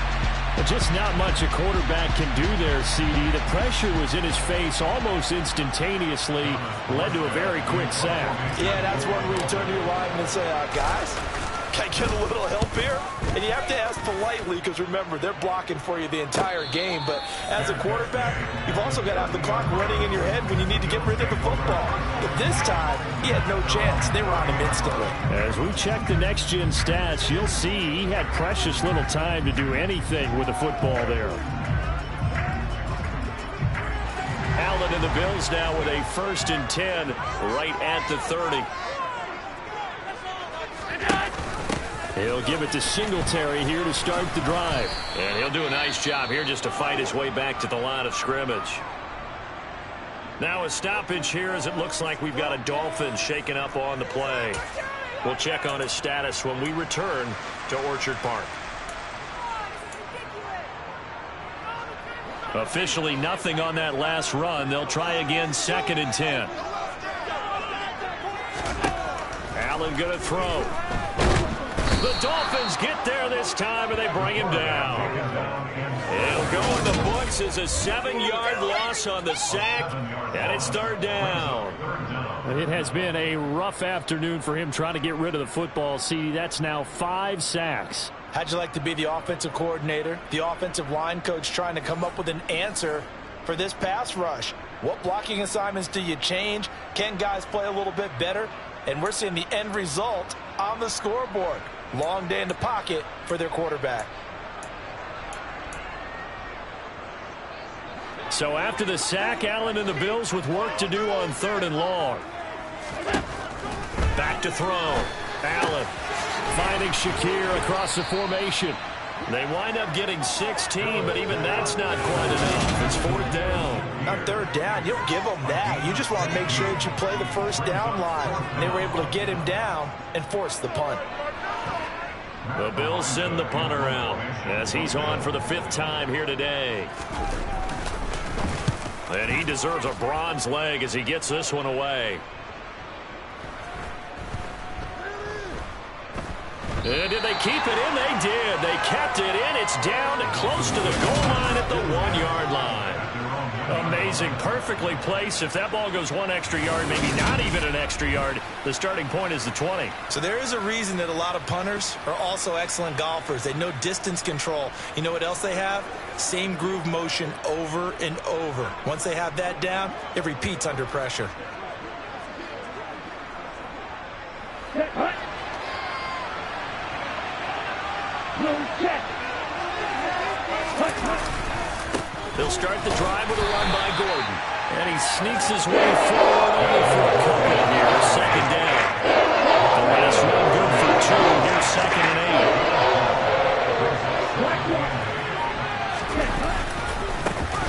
But just not much a quarterback can do there, CD. The pressure was in his face almost instantaneously, led to a very quick sack.
Yeah, that's one where you turn to your lineman and say, guys, can I get a little help here? And you have to ask politely because, remember, they're blocking for you the entire game. But as a quarterback, you've also got to have the clock running in your head when you need to get rid of the football. But this time, he had no chance. They were on him instantly.
As we check the next-gen stats, you'll see he had precious little time to do anything with the football there.
Allen and the Bills now with a 1st and 10 right at the 30.
He'll give it to Singletary here to start the drive.
And he'll do a nice job here just to fight his way back to the line of scrimmage. Now a stoppage here as it looks like we've got a Dolphin shaken up on the play. We'll check on his status when we return to Orchard Park. Officially nothing on that last run. They'll try again 2nd and 10. Allen going to throw. The Dolphins get there this time, and they bring him down. It'll go in the books as a 7-yard loss on the sack, and it's 3rd down.
It has been a rough afternoon for him trying to get rid of the football. See, that's now 5 sacks.
How'd you like to be the offensive coordinator, the offensive line coach trying to come up with an answer for this pass rush? What blocking assignments do you change? Can guys play a little bit better? And we're seeing the end result on the scoreboard. Long day in the pocket for their quarterback.
So after the sack, Allen and the Bills with work to do on 3rd and long. Back to throw. Allen finding Shakir across the formation. They wind up getting 16, but even that's not quite enough. It's 4th down.
On 3rd down, you don't give them that. You just want to make sure that you play the 1st down line. They were able to get him down and force the punt.
The Bills send the punter out as he's on for the 5th time here today. And he deserves a bronze leg as he gets this one away. And did they keep it in? They did. They kept it in. It's down to close to the goal line at the 1-yard line. Amazing. Perfectly placed. If that ball goes 1 extra yard, maybe not even an extra yard, the starting point is the 20.
So there is a reason that a lot of punters are also excellent golfers. They know distance control. You know what else they have? Same groove motion over and over. Once they have that down, it repeats under pressure.
They'll start the drive with a run by Gordon. And he sneaks his way forward only for a couple here. 2nd down. The last run good for 2. Here's 2nd and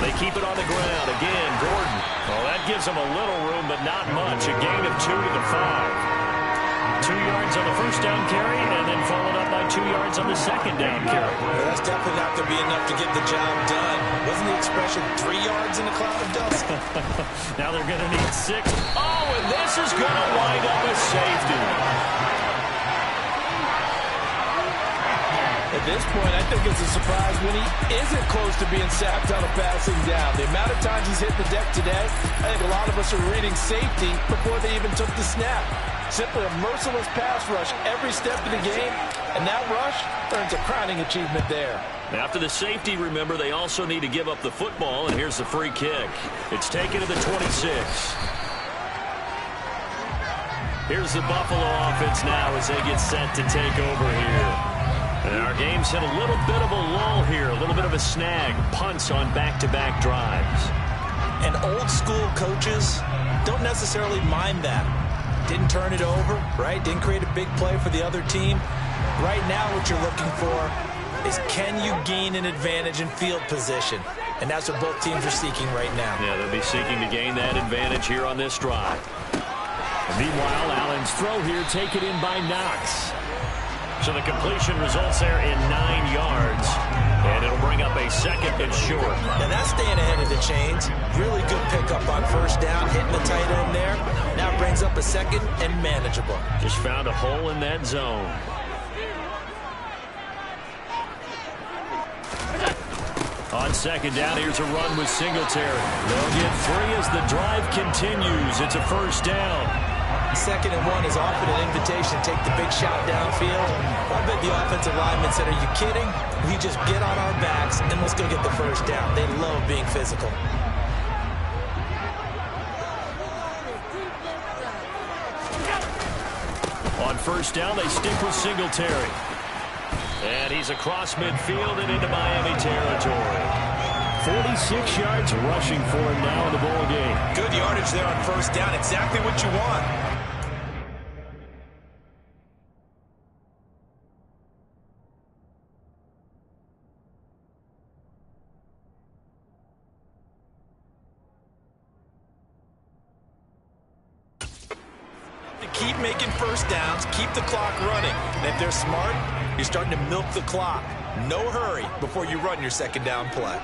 8. They keep it on the ground. Again, Gordon. Well, that gives them a little room, but not much. A gain of 2 to the 5. 2 yards on the 1st down carry, and then followed up by 2 yards on the 2nd down carry.
Well, that's definitely not going to be enough to get the job done. Wasn't the expression 3 yards in a cloud of dust?
Now they're going to need 6. Oh, and this is going to wind up a safety.
At this point, I think it's a surprise when he isn't close to being sacked on a passing down. The amount of times he's hit the deck today, I think a lot of us are reading safety before they even took the snap. Simply a merciless pass rush every step of the game, and that rush earns a crowning achievement there.
After the safety, remember, they also need to give up the football, and here's the free kick. It's taken to the 26. Here's the Buffalo offense now as they get set to take over here. And our game's hit a little bit of a lull here, a little bit of a snag. Punts on back-to-back drives.
And old-school coaches don't necessarily mind that. Didn't turn it over, right? Didn't create a big play for the other team. Right now what you're looking for is, can you gain an advantage in field position? And that's what both teams are seeking right now.
Yeah, they'll be seeking to gain that advantage here on this drive. And meanwhile, Allen's throw here taken in by Knox. So the completion results there in 9 yards. And it'll bring up a 2nd and short.
Now that's staying ahead of the chains. Really good pickup on 1st down, hitting the tight end there. Now it brings up a 2nd and manageable.
Just found a hole in that zone. On 2nd down, here's a run with Singletary. They'll get 3 as the drive continues. It's a 1st down.
2nd and 1 is often an invitation to take the big shot downfield. I bet the offensive lineman said, are you kidding? We just get on our backs and let's go get the 1st down. They love being physical.
On 1st down, they stick with Singletary. And he's across midfield and into Miami territory.
46 yards rushing for him now in the ball game.
Good yardage there on 1st down. Exactly what you want. Keep making 1st downs, keep the clock running. And if they're smart, you're starting to milk the clock. No hurry before you run your 2nd down play.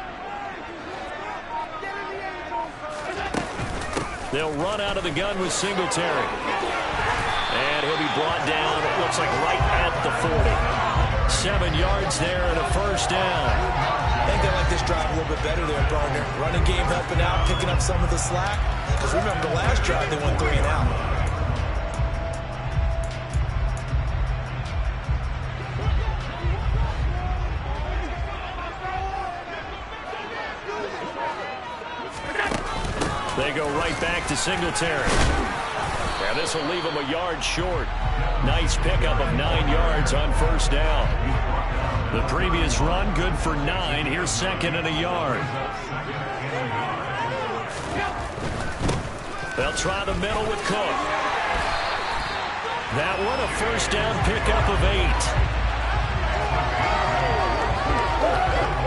They'll run out of the gun with Singletary. And he'll be brought down, it looks like right at the 40. 7 yards there and a 1st down.
I think they like this drive a little bit better there, partner. Running game helping out, picking up some of the slack. Because remember the last drive, they went 3 and out.
They go right back to Singletary. And this will leave him a yard short. Nice pickup of 9 yards on 1st down. The previous run, good for 9. Here's 2nd and a yard. They'll try the middle with Cook. That one, a 1st down pickup of 8.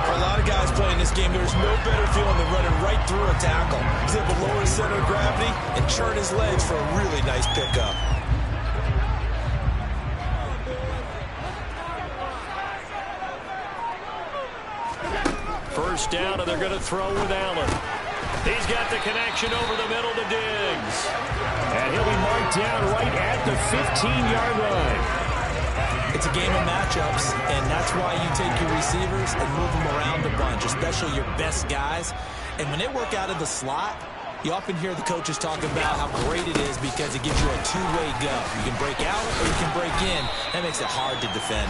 For a lot of guys playing this game, there's no better feeling than running right through a tackle. He's able to lower his center of gravity and churn his legs for a really nice pickup.
first down, and they're going to throw with Allen. He's got the connection over the middle to Diggs.
And he'll be marked down right at the 15-yard line.
It's a game of matchups, and that's why you take your receivers and move them around a bunch, especially your best guys. And when they work out of the slot, you often hear the coaches talk about how great it is because it gives you a two-way go. You can break out or you can break in. That makes it hard to defend.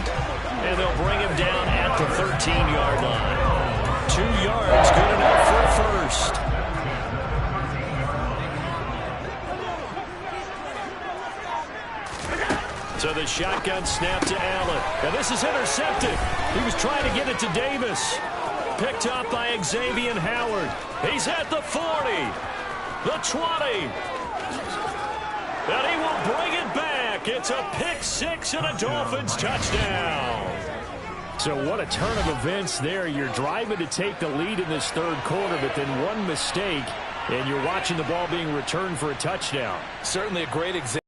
And they'll bring him down at the 13-yard line. 2 yards, good enough for a first. So the shotgun snap to Allen. And this is intercepted. He was trying to get it to Davis. Picked up by Xavier Howard. He's at the 40. The 20. And he will bring it back. It's a pick six and a Dolphins touchdown.
So what a turn of events there. You're driving to take the lead in this third quarter, but then one mistake, and you're watching the ball being returned for a touchdown.
Certainly a great example.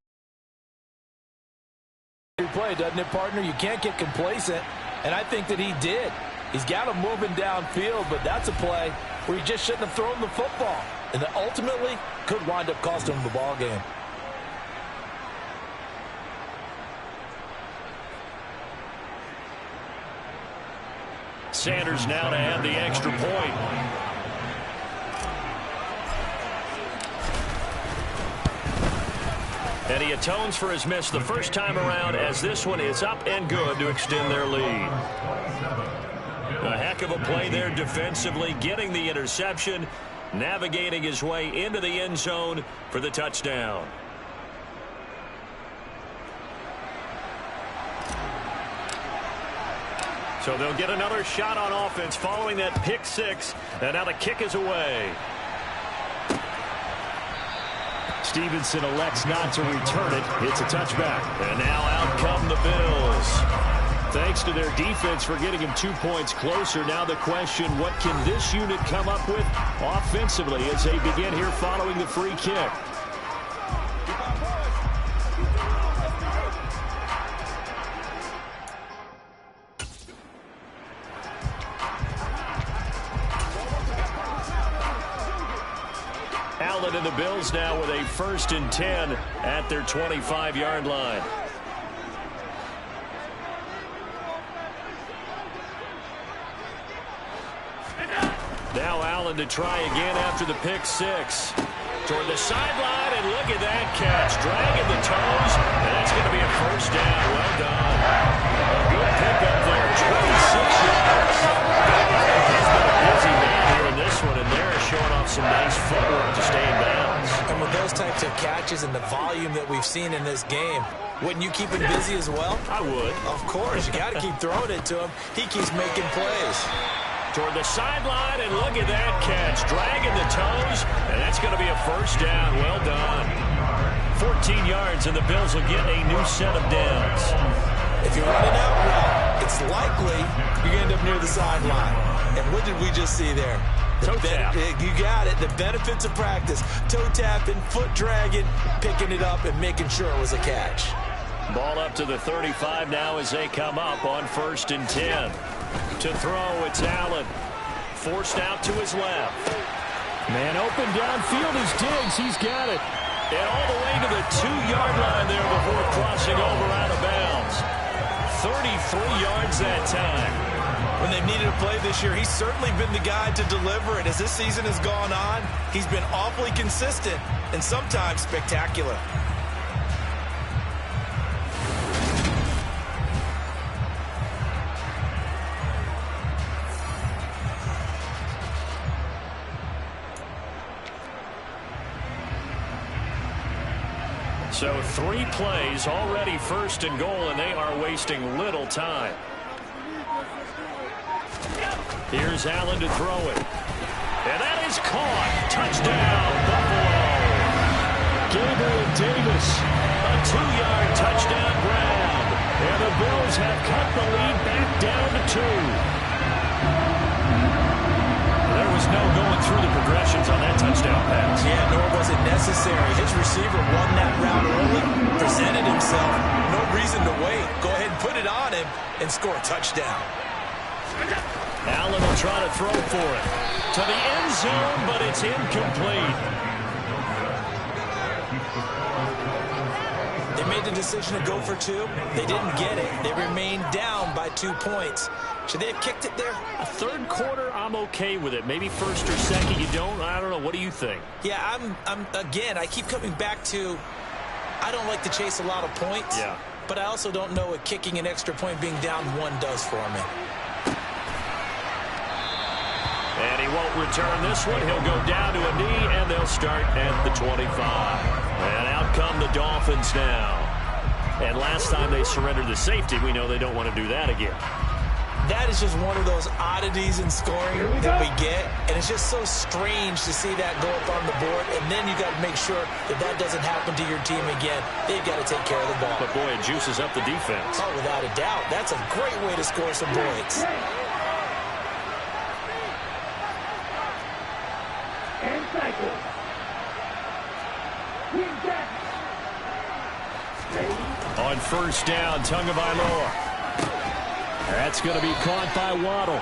Play, doesn't it, partner? You can't get complacent, and I think that he did. He's got him moving downfield, but that's a play where he just shouldn't have thrown the football, and that ultimately could wind up costing him the ball game.
Sanders now to add the extra point. And he atones for his miss the first time around, as this one is up and good to extend their lead. A heck of a play there defensively, getting the interception, navigating his way into the end zone for the touchdown. So they'll get another shot on offense following that pick six, and now the kick is away.
Stevenson elects not to return it. It's a touchback.
And now out come the Bills.
Thanks to their defense for getting him 2 points closer. Now the question, what can this unit come up with offensively as they begin here following the free kick?
Allen and the Bills now with a 1st and 10 at their 25-yard line. Now Allen to try again after the pick six. Toward the sideline, and look at that catch. Dragging the toes, and that's going to be a first down. Well done. A good pickup there, 26 yards. He's been a busy man here in this one, and they're showing off some nice footwork to stay in bounds.
And with those types of catches and the volume that we've seen in this game, wouldn't you keep him busy as well?
I would.
Of course. You got to keep throwing it to him. He keeps making plays.
Toward the sideline, and look at that catch. Dragging the toes, and that's going to be a first down. Well done. 14 yards, and the Bills will get a new set of downs.
If you run it out well, it's likely you're going to end up near the sideline. And what did we just see there?
Toe tap.
You got it. The benefits of practice. Toe tapping, foot dragging, picking it up, and making sure it was a catch.
Ball up to the 35 now as they come up on 1st and 10. To throw, it's Allen. Forced out to his left.
Man open downfield is Diggs. He's got it.
And all the way to the 2-yard line there before crossing over out of bounds. 33 yards that time.
When they've needed a play this year, he's certainly been the guy to deliver it. As this season has gone on, he's been awfully consistent and sometimes spectacular.
So 3 plays, already 1st and goal, and they are wasting little time. Here's Allen to throw it. And that is caught. Touchdown, Buffalo.
Gabriel Davis.
A 2-yard touchdown grab.
And the Bills have cut the lead back down to 2.
There was no going through the progressions on that touchdown pass.
Yeah, nor was it necessary. His receiver won that route early, presented himself. No reason to wait. Go ahead and put it on him and score a touchdown.
Allen will try to throw for it. To the end zone, but it's incomplete.
They made the decision to go for 2. They didn't get it. They remained down by 2 points. Should they have kicked it there?
A third quarter, I'm okay with it. Maybe first or second, you don't. I don't know. What do you think?
Yeah, again, I keep coming back to, I don't like to chase a lot of points.
Yeah.
But I also don't know what kicking an extra point being down 1 does for me.
And he won't return this one. He'll go down to a knee, and they'll start at the 25. And out come the Dolphins now. And last time they surrendered the safety, we know they don't want to do that again.
That is just one of those oddities in scoring that we get. And it's just so strange to see that go up on the board. And then you got to make sure that that doesn't happen to your team again. They've got to take care of the ball.
But, boy, it juices up the defense.
Oh, without a doubt. That's a great way to score some points.
And cycle.
On first down, Tagovailoa. That's going to be caught by Waddle.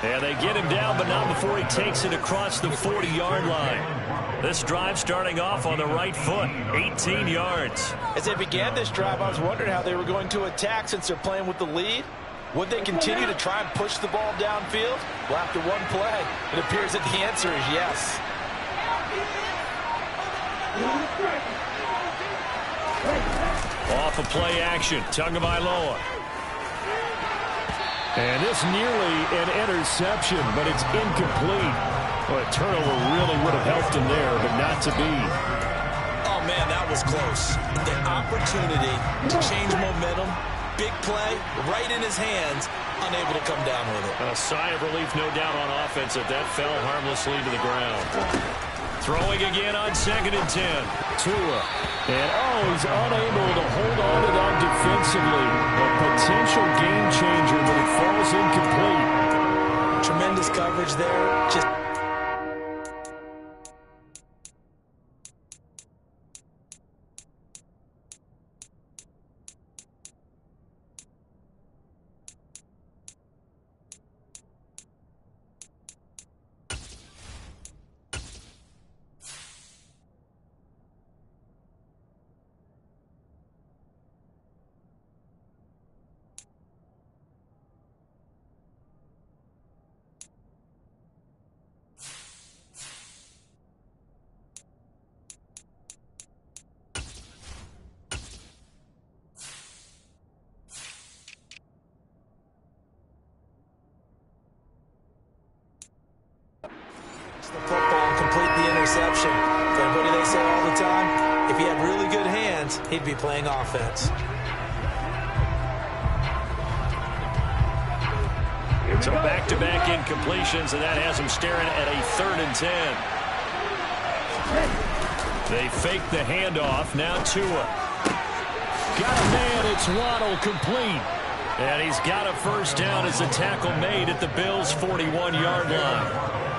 And they get him down, but not before he takes it across the 40-yard line. This drive starting off on the right foot, 18 yards.
As they began this drive, I was wondering how they were going to attack since they're playing with the lead. Would they continue to try and push the ball downfield? Well, after one play, it appears that the answer is yes.
Off of play action, Tagovailoa. And this nearly an interception, but it's incomplete. Well, a turnover really would have helped him there, but not to be.
Oh, man, that was close. The opportunity to change momentum, big play, right in his hands, unable to come down with it.
A sigh of relief, no doubt, on offense that fell harmlessly to the ground. Throwing again on 2nd and 10. Tua. And, he's unable to hold on to that defensively. A potential game changer, but it falls incomplete.
Tremendous coverage there. Just the football and complete the interception. But what do they say all the time? If he had really good hands, he'd be playing offense.
So back-to-back incompletions, and that has him staring at a 3rd and 10. They fake the handoff. Now Tua. Got a man. It's Waddle, complete. And he's got a first down as the tackle made at the Bills' 41-yard line.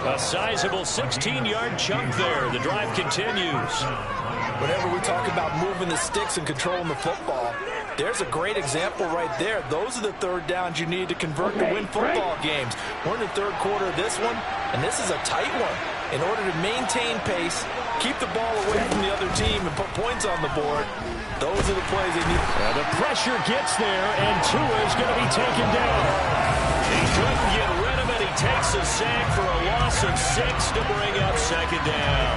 A sizable 16-yard chunk there. The drive continues.
Whenever we talk about moving the sticks and controlling the football, there's a great example right there. Those are the third downs you need to convert to win football games. We're in the third quarter of this one, and this is a tight one. In order to maintain pace, keep the ball away from the other team, and put points on the board, those are the plays they need.
The pressure gets there, and Tua is going to be taken down. He couldn't get rid of it. He takes a sack for a loss of 6 to bring up 2nd down.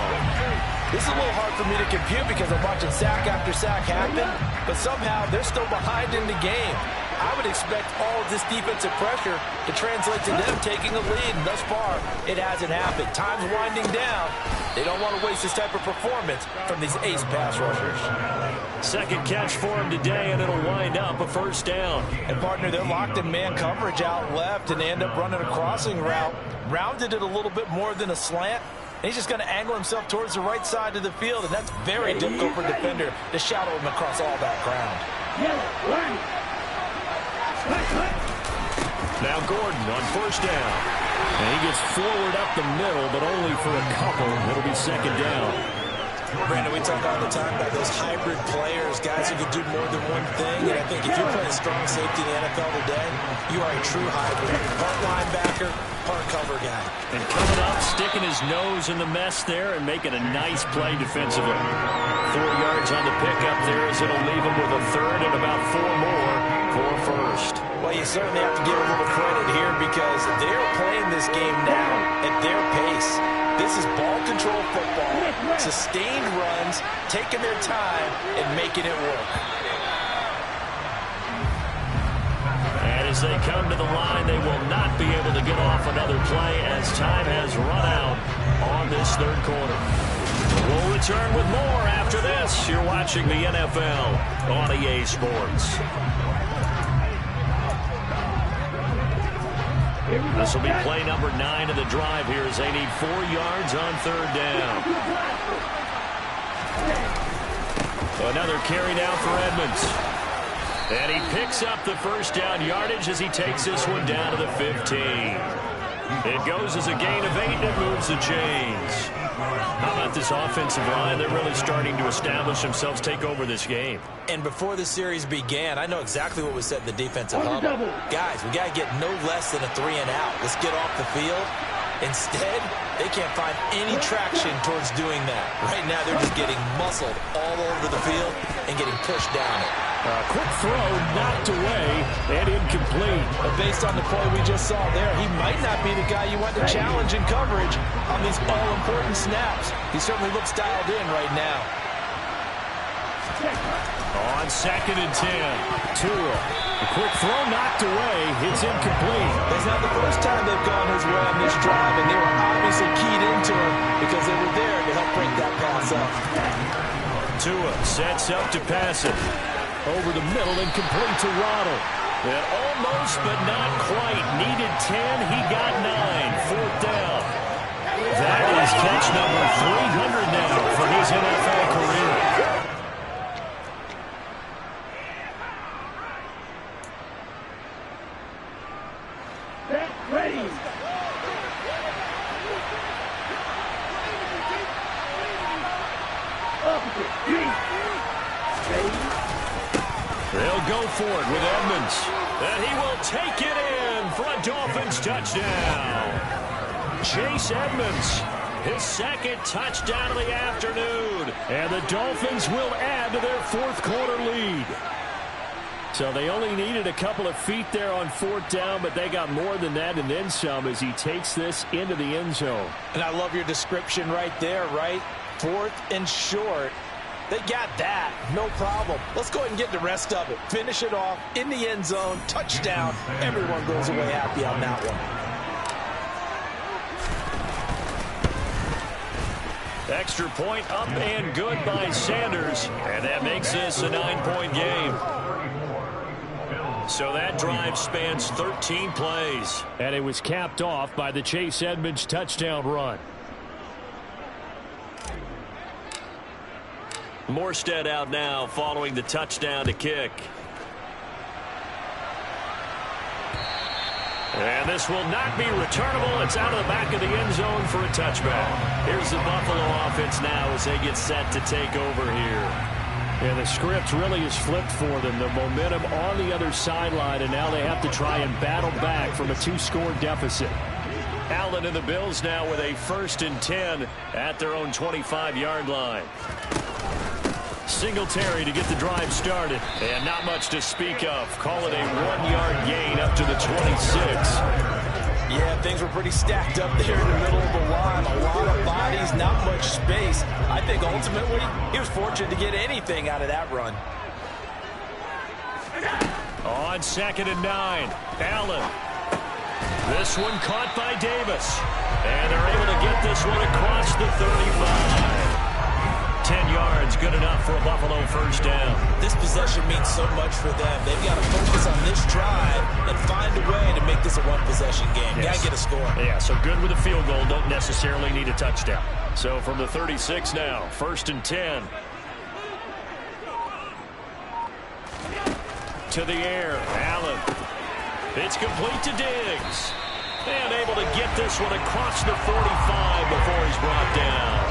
This is a little hard for me to compute because I'm watching sack after sack happen, but somehow they're still behind in the game. I would expect all of this defensive pressure to translate to them taking a lead, and thus far, it hasn't happened. Time's winding down. They don't want to waste this type of performance from these ace pass rushers.
Second catch for him today, and it'll wind up a first down.
And, partner, they're locked in man coverage out left, and they end up running a crossing route. Rounded it a little bit more than a slant. He's just going to angle himself towards the right side of the field, and that's very difficult for a defender to shadow him across all that ground.
Now Gordon on first down. And he gets forward up the middle, but only for a couple. It'll be 2nd down.
Brandon, we talk all the time about those hybrid players, guys who can do more than one thing. And I think if you're playing strong safety in the NFL today, you are a true hybrid. Part linebacker, part cover guy.
And coming up, sticking his nose in the mess there and making a nice play defensively. 4 yards on the pickup there as it'll leave him with a third and about 4 more for first.
Well, you certainly have to give a little credit here because they're playing this game now at their pace. This is ball control football, sustained runs, taking their time and making it work.
And as they come to the line, they will not be able to get off another play as time has run out on this third quarter. We'll return with more after this. You're watching the NFL on EA Sports. This will be play number 9 of the drive here as they need 4 yards on third down. Another carry down for Edmonds. And he picks up the first down yardage as he takes this one down to the 15. It goes as a gain of 8 and it moves the chains. How about this offensive line? They're really starting to establish themselves, take over this game.
And before the series began, I know exactly what was said in the defensive huddle. Guys, we got to get no less than a 3 and out. Let's get off the field. Instead, they can't find any traction towards doing that. Right now, they're just getting muscled all over the field and getting pushed down it.
Quick throw, knocked away, and incomplete.
But based on the play we just saw there, he might not be the guy you want to challenge in coverage on these all-important snaps. He certainly looks dialed in right now.
On 2nd and 10.
Tua. A quick throw knocked away. It's incomplete.
It's not the first time they've gone his way on this drive, and they were obviously keyed into him because they were there to help break that pass up.
Tua sets up to pass it.
Over the middle and complete to Waddle.
And almost, but not quite. Needed 10. He got 9. 4th down. That is catch number 300 now for his NFL career.
Ready.
They'll go for it with Edmonds. And he will take it in for a Dolphins touchdown. Chase Edmonds, his 2nd touchdown of the afternoon.
And the Dolphins will add to their 4th quarter lead. So they only needed a couple of feet there on 4th down, but they got more than that and then some as he takes this into the end zone.
And I love your description right there, right? 4th and short. They got that. No problem. Let's go ahead and get the rest of it. Finish it off in the end zone. Touchdown. Everyone goes away happy on that one.
Extra point up and good by Sanders. And that makes this a 9-point game. So that drive spans 13 plays.
And it was capped off by the Chase Edmonds touchdown run.
Morstead out now following the touchdown to kick. And this will not be returnable. It's out of the back of the end zone for a touchback. Here's the Buffalo offense now as they get set to take over here.
And the script really is flipped for them. The momentum on the other sideline, and now they have to try and battle back from a 2-score deficit.
Allen and the Bills now with a 1st and 10 at their own 25-yard line. Singletary to get the drive started. And not much to speak of. Call it a 1-yard gain up to the 26.
Yeah, things were pretty stacked up there in the middle of the line. A lot of bodies, not much space. I think ultimately he was fortunate to get anything out of that run.
On 2nd and 9, Allen. This one caught by Davis. And they're able to get this one across the 35. 10 yards, good enough for a Buffalo 1st down.
This possession means so much for them. They've got to focus on this drive and find a way to make this a one-possession game.
Yes.
Got to get a score.
Yeah, so good with a field goal. Don't necessarily need a touchdown. So from the 36 now, 1st and 10. To the air, Allen. It's complete to Diggs. And able to get this one across the 45 before he's brought down.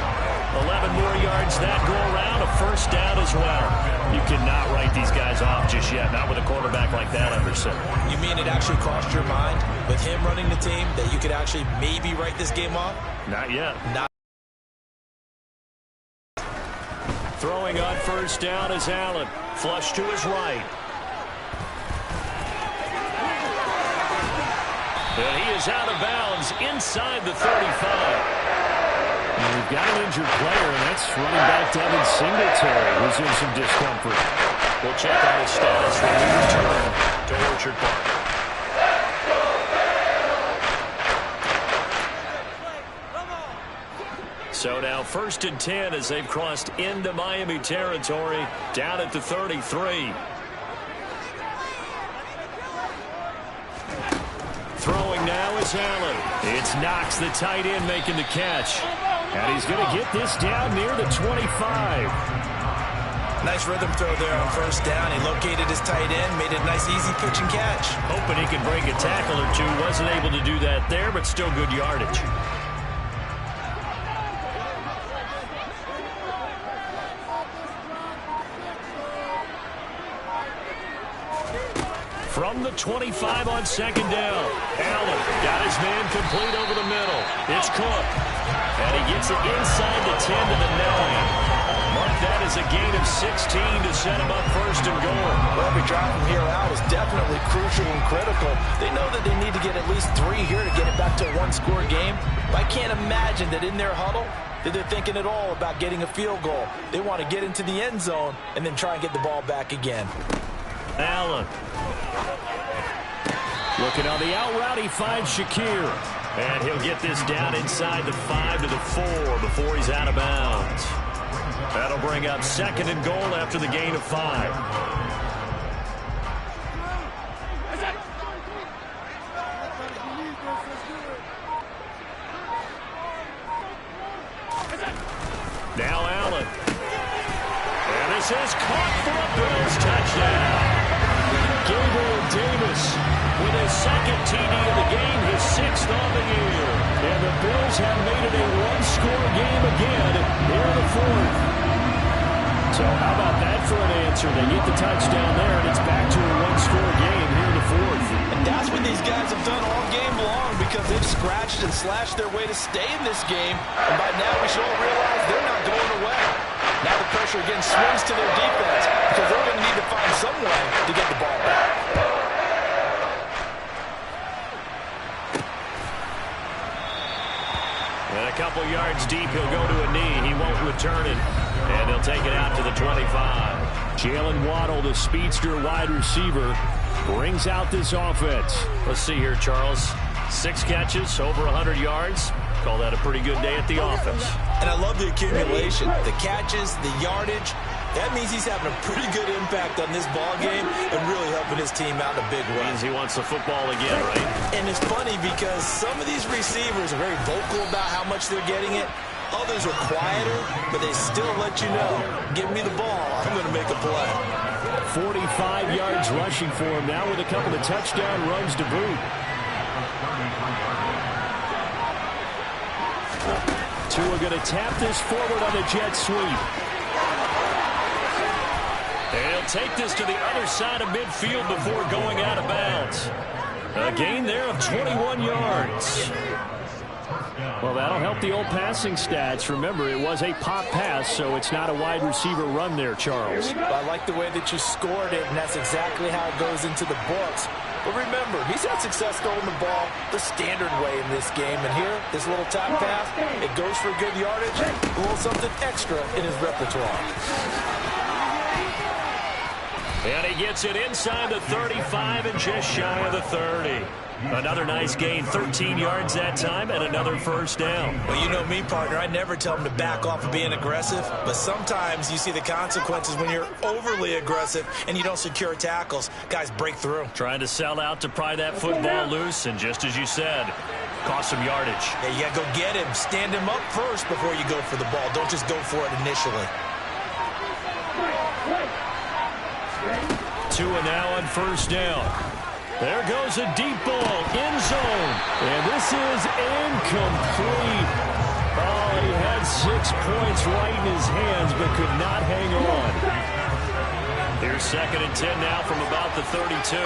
11 more yards that go around, a first down as well. You cannot write these guys off just yet, not with a quarterback like that under center.
You mean it actually crossed your mind with him running the team that you could actually maybe write this game off?
Not yet.
Not.
Throwing on first down is Allen. Flush to his right. And he is out of bounds inside the 35.
And we've got an injured player, and that's running back Devin Singletary, who's in some discomfort.
We'll check on his status when we return to Orchard Park. So now 1st and 10 as they've crossed into Miami territory, down at the 33. Throwing now is Allen. It's Knox, the tight end, making the catch.
And he's going to get this down near the 25.
Nice rhythm throw there on first down. He located his tight end, made a nice easy pitch and catch.
Hoping he could break a tackle or two. Wasn't able to do that there, but still good yardage. From the 25 on 2nd down. Allen got his man complete over the middle. It's Cook. And he gets it inside the 10 to the 9. Mark that as a gain of 16 to set him up 1st and goal.
Well, every drive from here out is definitely crucial and critical. They know that they need to get at least 3 here to get it back to a one-score game. But I can't imagine that in their huddle that they're thinking at all about getting a field goal. They want to get into the end zone and then try and get the ball back again.
Allen.
Looking on the out route, he finds Shakir.
And he'll get this down inside the 5 to the 4 before he's out of bounds. That'll bring up 2nd and goal after the gain of 5. Now Allen. And this is caught for a Bills touchdown. Gabriel Davis with his 2nd TD of the game, his 6th on the year.
And the Bills have made it a one-score game again here in the 4th. So how about that for an answer? They get the touchdown there, and it's back to a one-score game here in the 4th.
And that's what these guys have done all game long because they've scratched and slashed their way to stay in this game. And by now we should all realize they're not going away. Now the pressure again swings to their defense because they're going to need to find some way to get the ball back.
And a couple yards deep, he'll go to a knee. He won't return it. And they'll take it out to the 25.
Jalen Waddle, the speedster wide receiver, brings out this offense.
Let's see here, Charles. 6 catches, over 100 yards. Call that a pretty good day at the office.
And I love the accumulation, the catches, the yardage. That means he's having a pretty good impact on this ball game and really helping his team out in a big way.
Means he wants the football again, right?
And it's funny because some of these receivers are very vocal about how much they're getting it. Others are quieter, but they still let you know, give me the ball, I'm going to make a play.
45 yards rushing for him now with a couple of touchdown runs to boot. Tua going to tap this forward on the jet sweep.
And he'll take this to the other side of midfield before going out of bounds. A gain there of 21 yards.
Well, that'll help the old passing stats. Remember, it was a pop pass, so it's not a wide receiver run there, Charles.
I like the way that you scored it, and that's exactly how it goes into the books. But remember, he's had success throwing the ball the standard way in this game. And here, this little top pass, it goes for good yardage, a little something extra in his repertoire.
And he gets it inside the 35 and just shy of the 30. Another nice gain, 13 yards that time, and another first down.
Well, you know me, partner. I never tell them to back off of being aggressive, but sometimes you see the consequences when you're overly aggressive and you don't secure tackles. Guys break through.
Trying to sell out to pry that football loose, and just as you said, cost some yardage.
Yeah, you got to go get him. Stand him up first before you go for the ball. Don't just go for it initially.
Tua now on first down. There goes a deep ball, end zone.
And this is incomplete. Oh, he had 6 points right in his hands, but could not hang on.
Here's 2nd and 10 now from about the 32.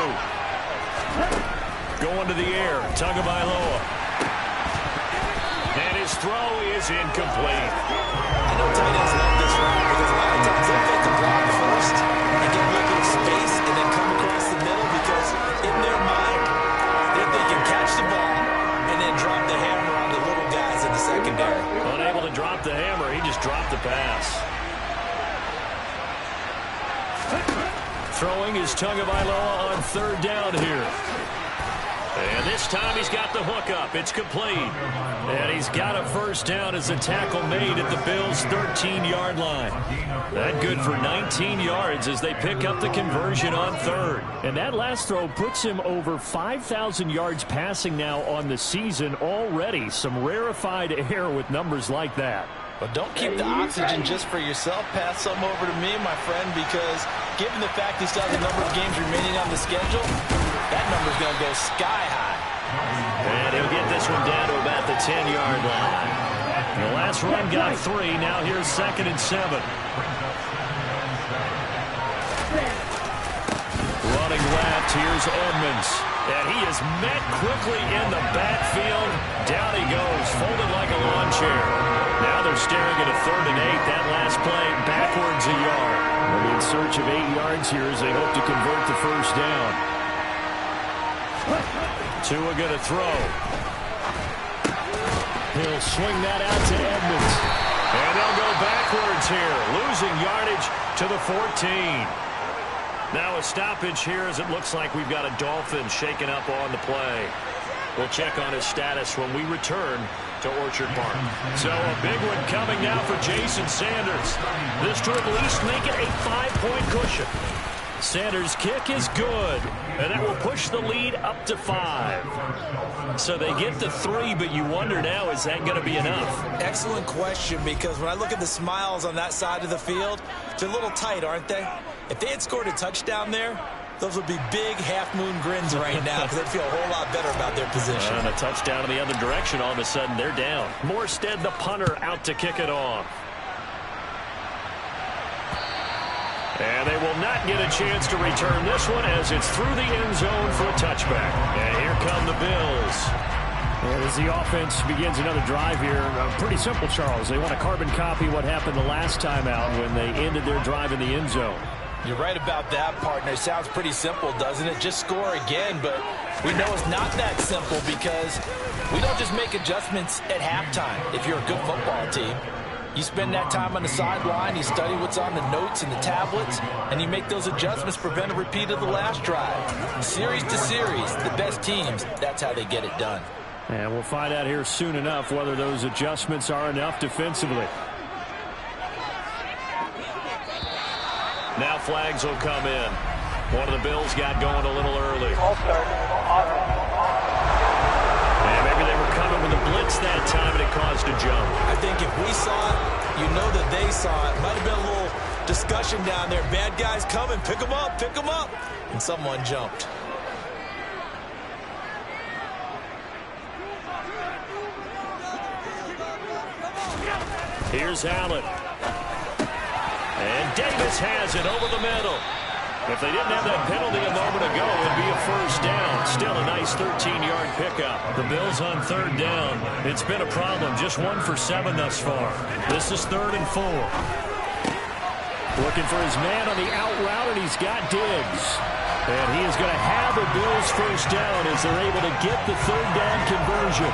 Going to the air, Tagovailoa. And his throw is incomplete.
I know tight ends love this route because a lot of times they'll get the block first and get a look at space and then come across the middle because in their mind, they can catch the ball and then drop the hammer on the little guys in the secondary.
Unable to drop the hammer, he just dropped the pass. Throwing is Tagovailoa on 3rd down here. And this time he's got the hook up. It's complete. And he's got a 1st down as a tackle made at the Bills' 13-yard line. That good for 19 yards as they pick up the conversion on 3rd.
And that last throw puts him over 5,000 yards passing now on the season already. Some rarefied air with numbers like that.
But don't keep the oxygen just for yourself. Pass some over to me, my friend, because given the fact he still has a number of games remaining on the schedule, that number's going to go sky high.
And he'll get this one down to about the 10-yard line.
The last run got 3. Now here's 2nd and 7.
Running left, here's Edmonds. And he is met quickly in the backfield. Down he goes, folded like a lawn chair. Now they're staring at a 3rd and 8. That last play backwards a yard.
They'll be in search of 8 yards here as they hope to convert the 1st down.
Tua going to throw.
He'll swing that out to Edmonds.
And they'll go backwards here, losing yardage to the 14. Now a stoppage here as it looks like we've got a Dolphin shaken up on the play. We'll check on his status when we return to Orchard Park. So a big one coming now for Jason Sanders. This to at least make it a 5-point cushion. Sanders' kick is good, and that will push the lead up to 5. So they get the 3, but you wonder now, is that going to be enough?
Excellent question, because when I look at the smiles on that side of the field, they're a little tight, aren't they? If they had scored a touchdown there, those would be big half-moon grins right now because they'd feel a whole lot better about their position.
And a touchdown in the other direction, all of a sudden they're down. Morstead, the punter, out to kick it off. And they will not get a chance to return this one as it's through the end zone for a touchback. And here come the Bills.
And as the offense begins another drive here, pretty simple, Charles. They want to carbon copy what happened the last time out when they ended their drive in the end zone.
You're right about that, partner. Sounds pretty simple, doesn't it? Just score again, but we know it's not that simple because we don't just make adjustments at halftime if you're a good football team. You spend that time on the sideline, you study what's on the notes and the tablets, and you make those adjustments to prevent a repeat of the last drive. Series to series, the best teams, that's how they get it done.
And we'll find out here soon enough whether those adjustments are enough defensively.
Now flags will come in. One of the Bills got going a little early. And maybe they were coming with a blitz that time and it caused a jump.
I think if we saw it, you know that they saw it. Might have been a little discussion down there. Bad guys coming, pick them up, pick them up. And someone jumped.
Here's Allen. And Davis has it over the middle. If they didn't have that penalty a moment ago, it'd be a first down. Still a nice 13-yard pickup. The Bills on 3rd down. It's been a problem. Just 1 for 7 thus far. This is 3rd and 4.
Looking for his man on the out route, and he's got Diggs. And he is going to have the Bills first down as they're able to get the 3rd down conversion.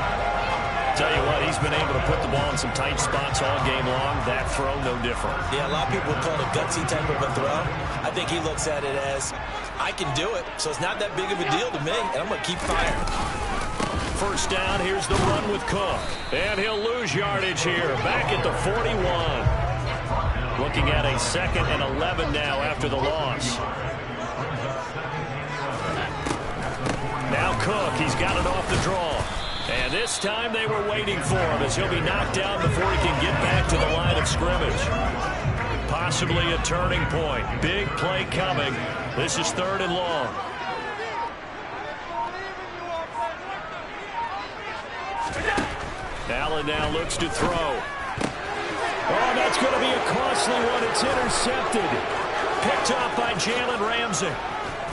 Tell you what, he's been able to put the ball in some tight spots all game long. That throw, no different.
Yeah, a lot of people would call it a gutsy type of a throw. I think he looks at it as, I can do it, so it's not that big of a deal to me, and I'm going to keep firing.
First down, here's the run with Cook. And he'll lose yardage here, back at the 41. Looking at a 2nd and 11 now after the loss. Now Cook, he's got it off the draw. And this time they were waiting for him as he'll be knocked down before he can get back to the line of scrimmage. Possibly a turning point. Big play coming. This is 3rd and long. Allen now looks to throw.
costly one. It's intercepted.
Picked off by Jalen Ramsey.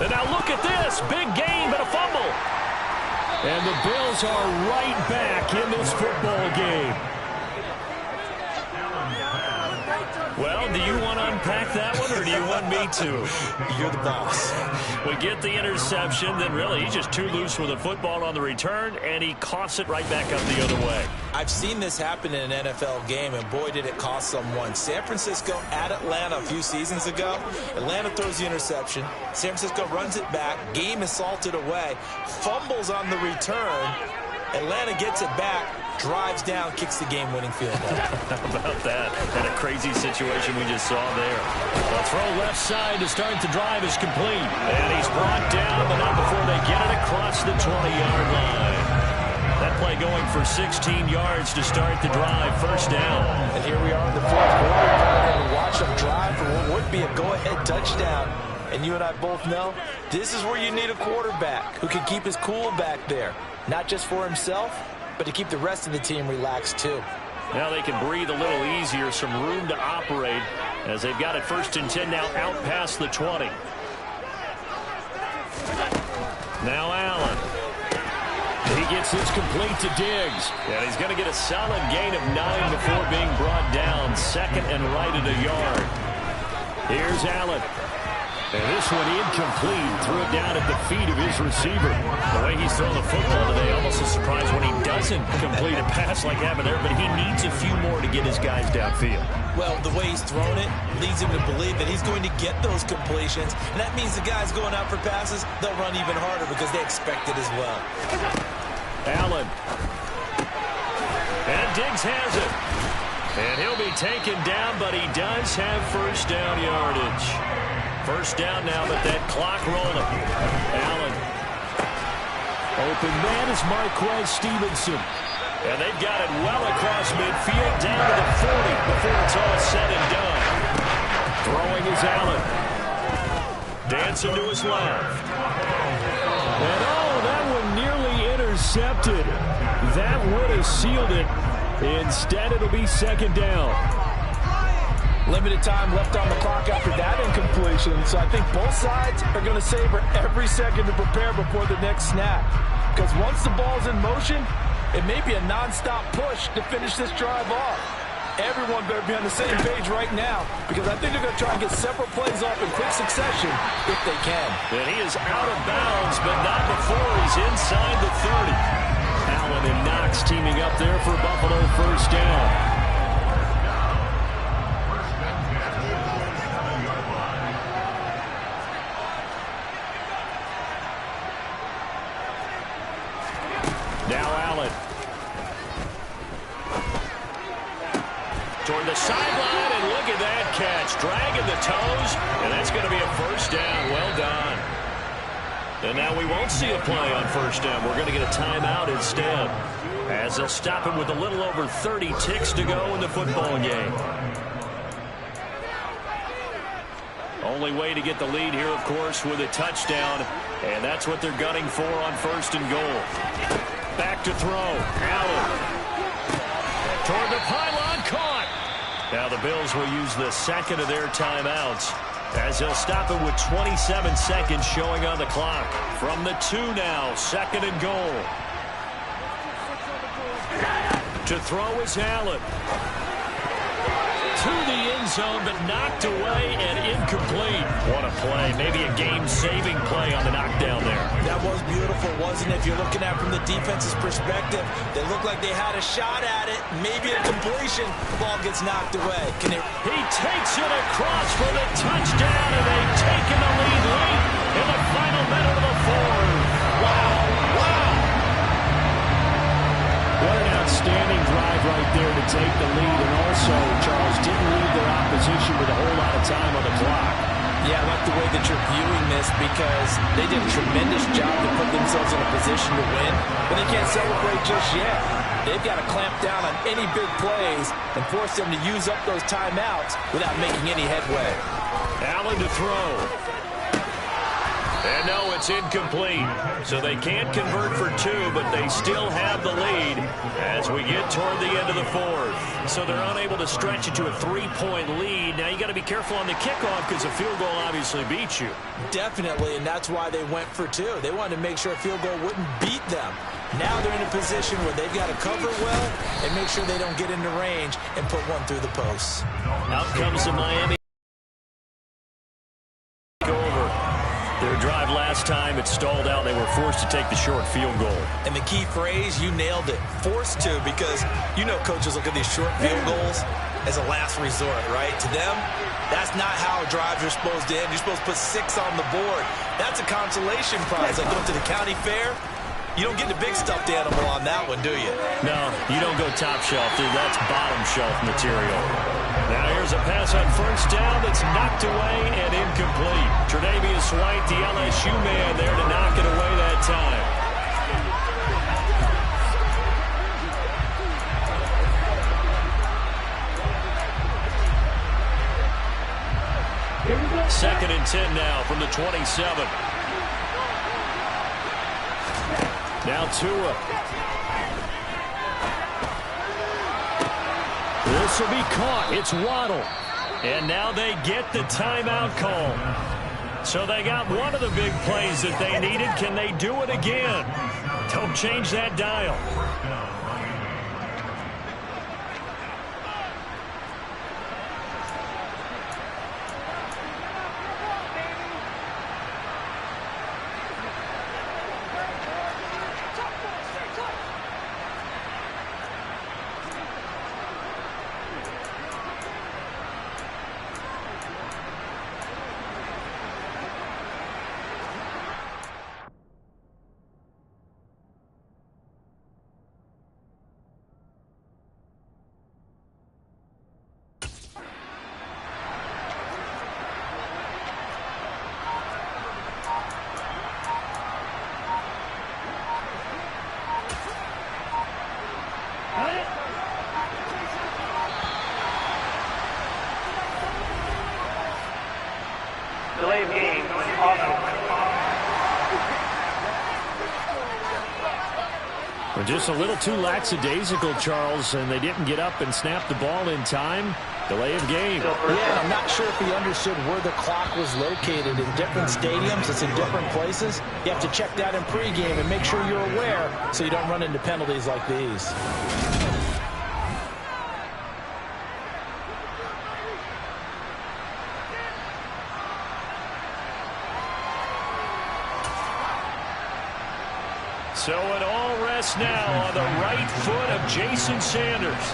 And now look at this. Big game, but a fumble.
And the Bills are right back in this football game.
Well, do you want to unpack that one, or do you want me to?
You're the boss.
We get the interception, then really he's just too loose with the football on the return, and he coughs it right back up the other way.
I've seen this happen in an NFL game, and boy, did it cost someone. San Francisco at Atlanta a few seasons ago. Atlanta throws the interception. San Francisco runs it back. Game is salted away. Fumbles on the return. Atlanta gets it back, drives down, kicks the game-winning field goal.
How about that? And a crazy situation we just saw there.
A throw left side to start the drive is complete.
And he's brought down, but not before they get it across the 20-yard line. That play going for 16 yards to start the drive. First down.
And here we are in the fourth quarter. And watch them drive for what would be a go-ahead touchdown. And you and I both know this is where you need a quarterback who can keep his cool back there. Not just for himself, but to keep the rest of the team relaxed too.
Now they can breathe a little easier, some room to operate as they've got it 1st and 10 now out past the 20. Now Allen.
He gets this complete to Diggs.
And he's going to get a solid gain of 9 before being brought down. 2nd and right at a yard.
Here's Allen. And this one incomplete. Threw it down at the feet of his receiver.
The way he's throwing the football today, almost a surprise when he doesn't complete a pass like happened there, but he needs a few more to get his guys downfield.
Well, the way he's thrown it leads him to believe that he's going to get those completions, and that means the guys going out for passes, they'll run even harder because they expect it as well.
Allen. And Diggs has it. And he'll be taken down, but he does have first down yardage. First down now, but that clock rolling. Allen.
Open man is Marquez Stevenson.
And they've got it well across midfield, down to the 40 before it's all said and done.
Throwing is Allen.
Dancing to his left.
And that one nearly intercepted. That would have sealed it. Instead, it'll be 2nd down.
Limited time left on the clock after that incompletion, so I think both sides are going to savor every second to prepare before the next snap. Because once the ball's in motion, it may be a non-stop push to finish this drive off. Everyone better be on the same page right now, because I think they're going to try and get several plays off in quick succession if they can.
And he is out of bounds, but not before he's inside the 30.
Allen and Knox teaming up there for Buffalo first down.
Now Allen. Toward the sideline, and look at that catch. Dragging the toes, and that's going to be a first down. Well done. And now we won't see a play on first down. We're going to get a timeout instead, as they'll stop him with a little over 30 ticks to go in the football game. Only way to get the lead here, of course, with a touchdown, and that's what they're gunning for on 1st and goal. Back to throw. Allen. Toward the pylon. Caught. Now the Bills will use the 2nd of their timeouts as they'll stop it with 27 seconds showing on the clock. From the 2 now. 2nd and goal. To throw is Allen. To the end zone, but knocked away and incomplete. What a play. Maybe a game-saving play on the knockdown there.
That was beautiful, wasn't it? If you're looking at it from the defense's perspective, they looked like they had a shot at it. Maybe a completion. The ball gets knocked away.
He takes it across for the touchdown, and they've taken the lead late in the final minute of the 4th. Wow.
What an outstanding drive right there to take the lead. And also, Charles, didn't leave their opposition with a whole lot of time on the clock.
Yeah, I like the way that you're viewing this because they did a tremendous job to put themselves in a position to win, but they can't celebrate just yet. They've got to clamp down on any big plays and force them to use up those timeouts without making any headway.
Allen to throw. And no, it's incomplete. So they can't convert for two, but they still have the lead as we get toward the end of the fourth. So they're unable to stretch it to a 3-point lead. Now you got to be careful on the kickoff because a field goal obviously beats you.
Definitely, and that's why they went for two. They wanted to make sure a field goal wouldn't beat them. Now they're in a position where they've got to cover well and make sure they don't get into range and put one through the posts.
Out comes the Miami. Their drive last time, it stalled out. They were forced to take the short field goal.
And the key phrase, you nailed it, forced to, because you know coaches look at these short field goals as a last resort, right? To them, that's not how drives are supposed to end. You're supposed to put 6 on the board. That's a consolation prize. Like going to the county fair, you don't get the big stuffed animal on that one, do you?
No, you don't go top shelf, dude. That's bottom shelf material. Now here's a pass on first down that's knocked away and incomplete. Tre'Davious White, the LSU man, there to knock it away that time. Second and 10 now from the 27. Now Tua.
This will be caught. It's Waddle.
And now they get the timeout call. So they got one of the big plays that they needed. Can they do it again? Don't change that dial.
Delay of game. Awesome.
We're just a little too lackadaisical, Charles, and they didn't get up and snap the ball in time. Delay of game.
Yeah, I'm not sure if he understood where the clock was located. In different stadiums, it's in different places. You have to check that in pregame and make sure you're aware so you don't run into penalties like these.
So it all rests now on the right foot of Jason Sanders.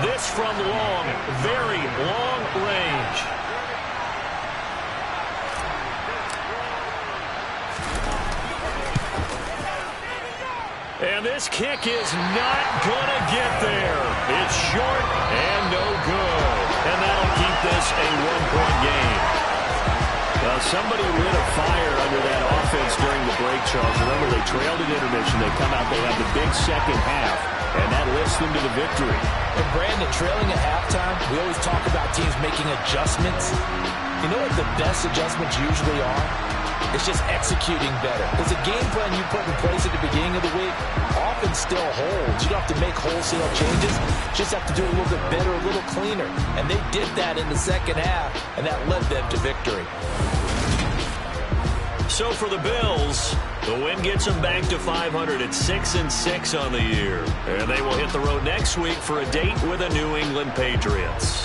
This from long, very long range. And this kick is not going to get there. It's short and no good. And that'll keep this a one-point game. Well, somebody lit a fire under that offense during the break, Charles. Remember, they trailed at intermission. They come out, they have the big second half, and that lifts them to the victory.
And Brandon, trailing at halftime, we always talk about teams making adjustments. You know what the best adjustments usually are? It's just executing better. Because the game plan you put in place at the beginning of the week often still holds. You don't have to make wholesale changes. You just have to do it a little bit better, a little cleaner. And they did that in the second half, and that led them to victory.
So for the Bills, the win gets them back to 500 at 6-6 on the year. And they will hit the road next week for a date with the New England Patriots.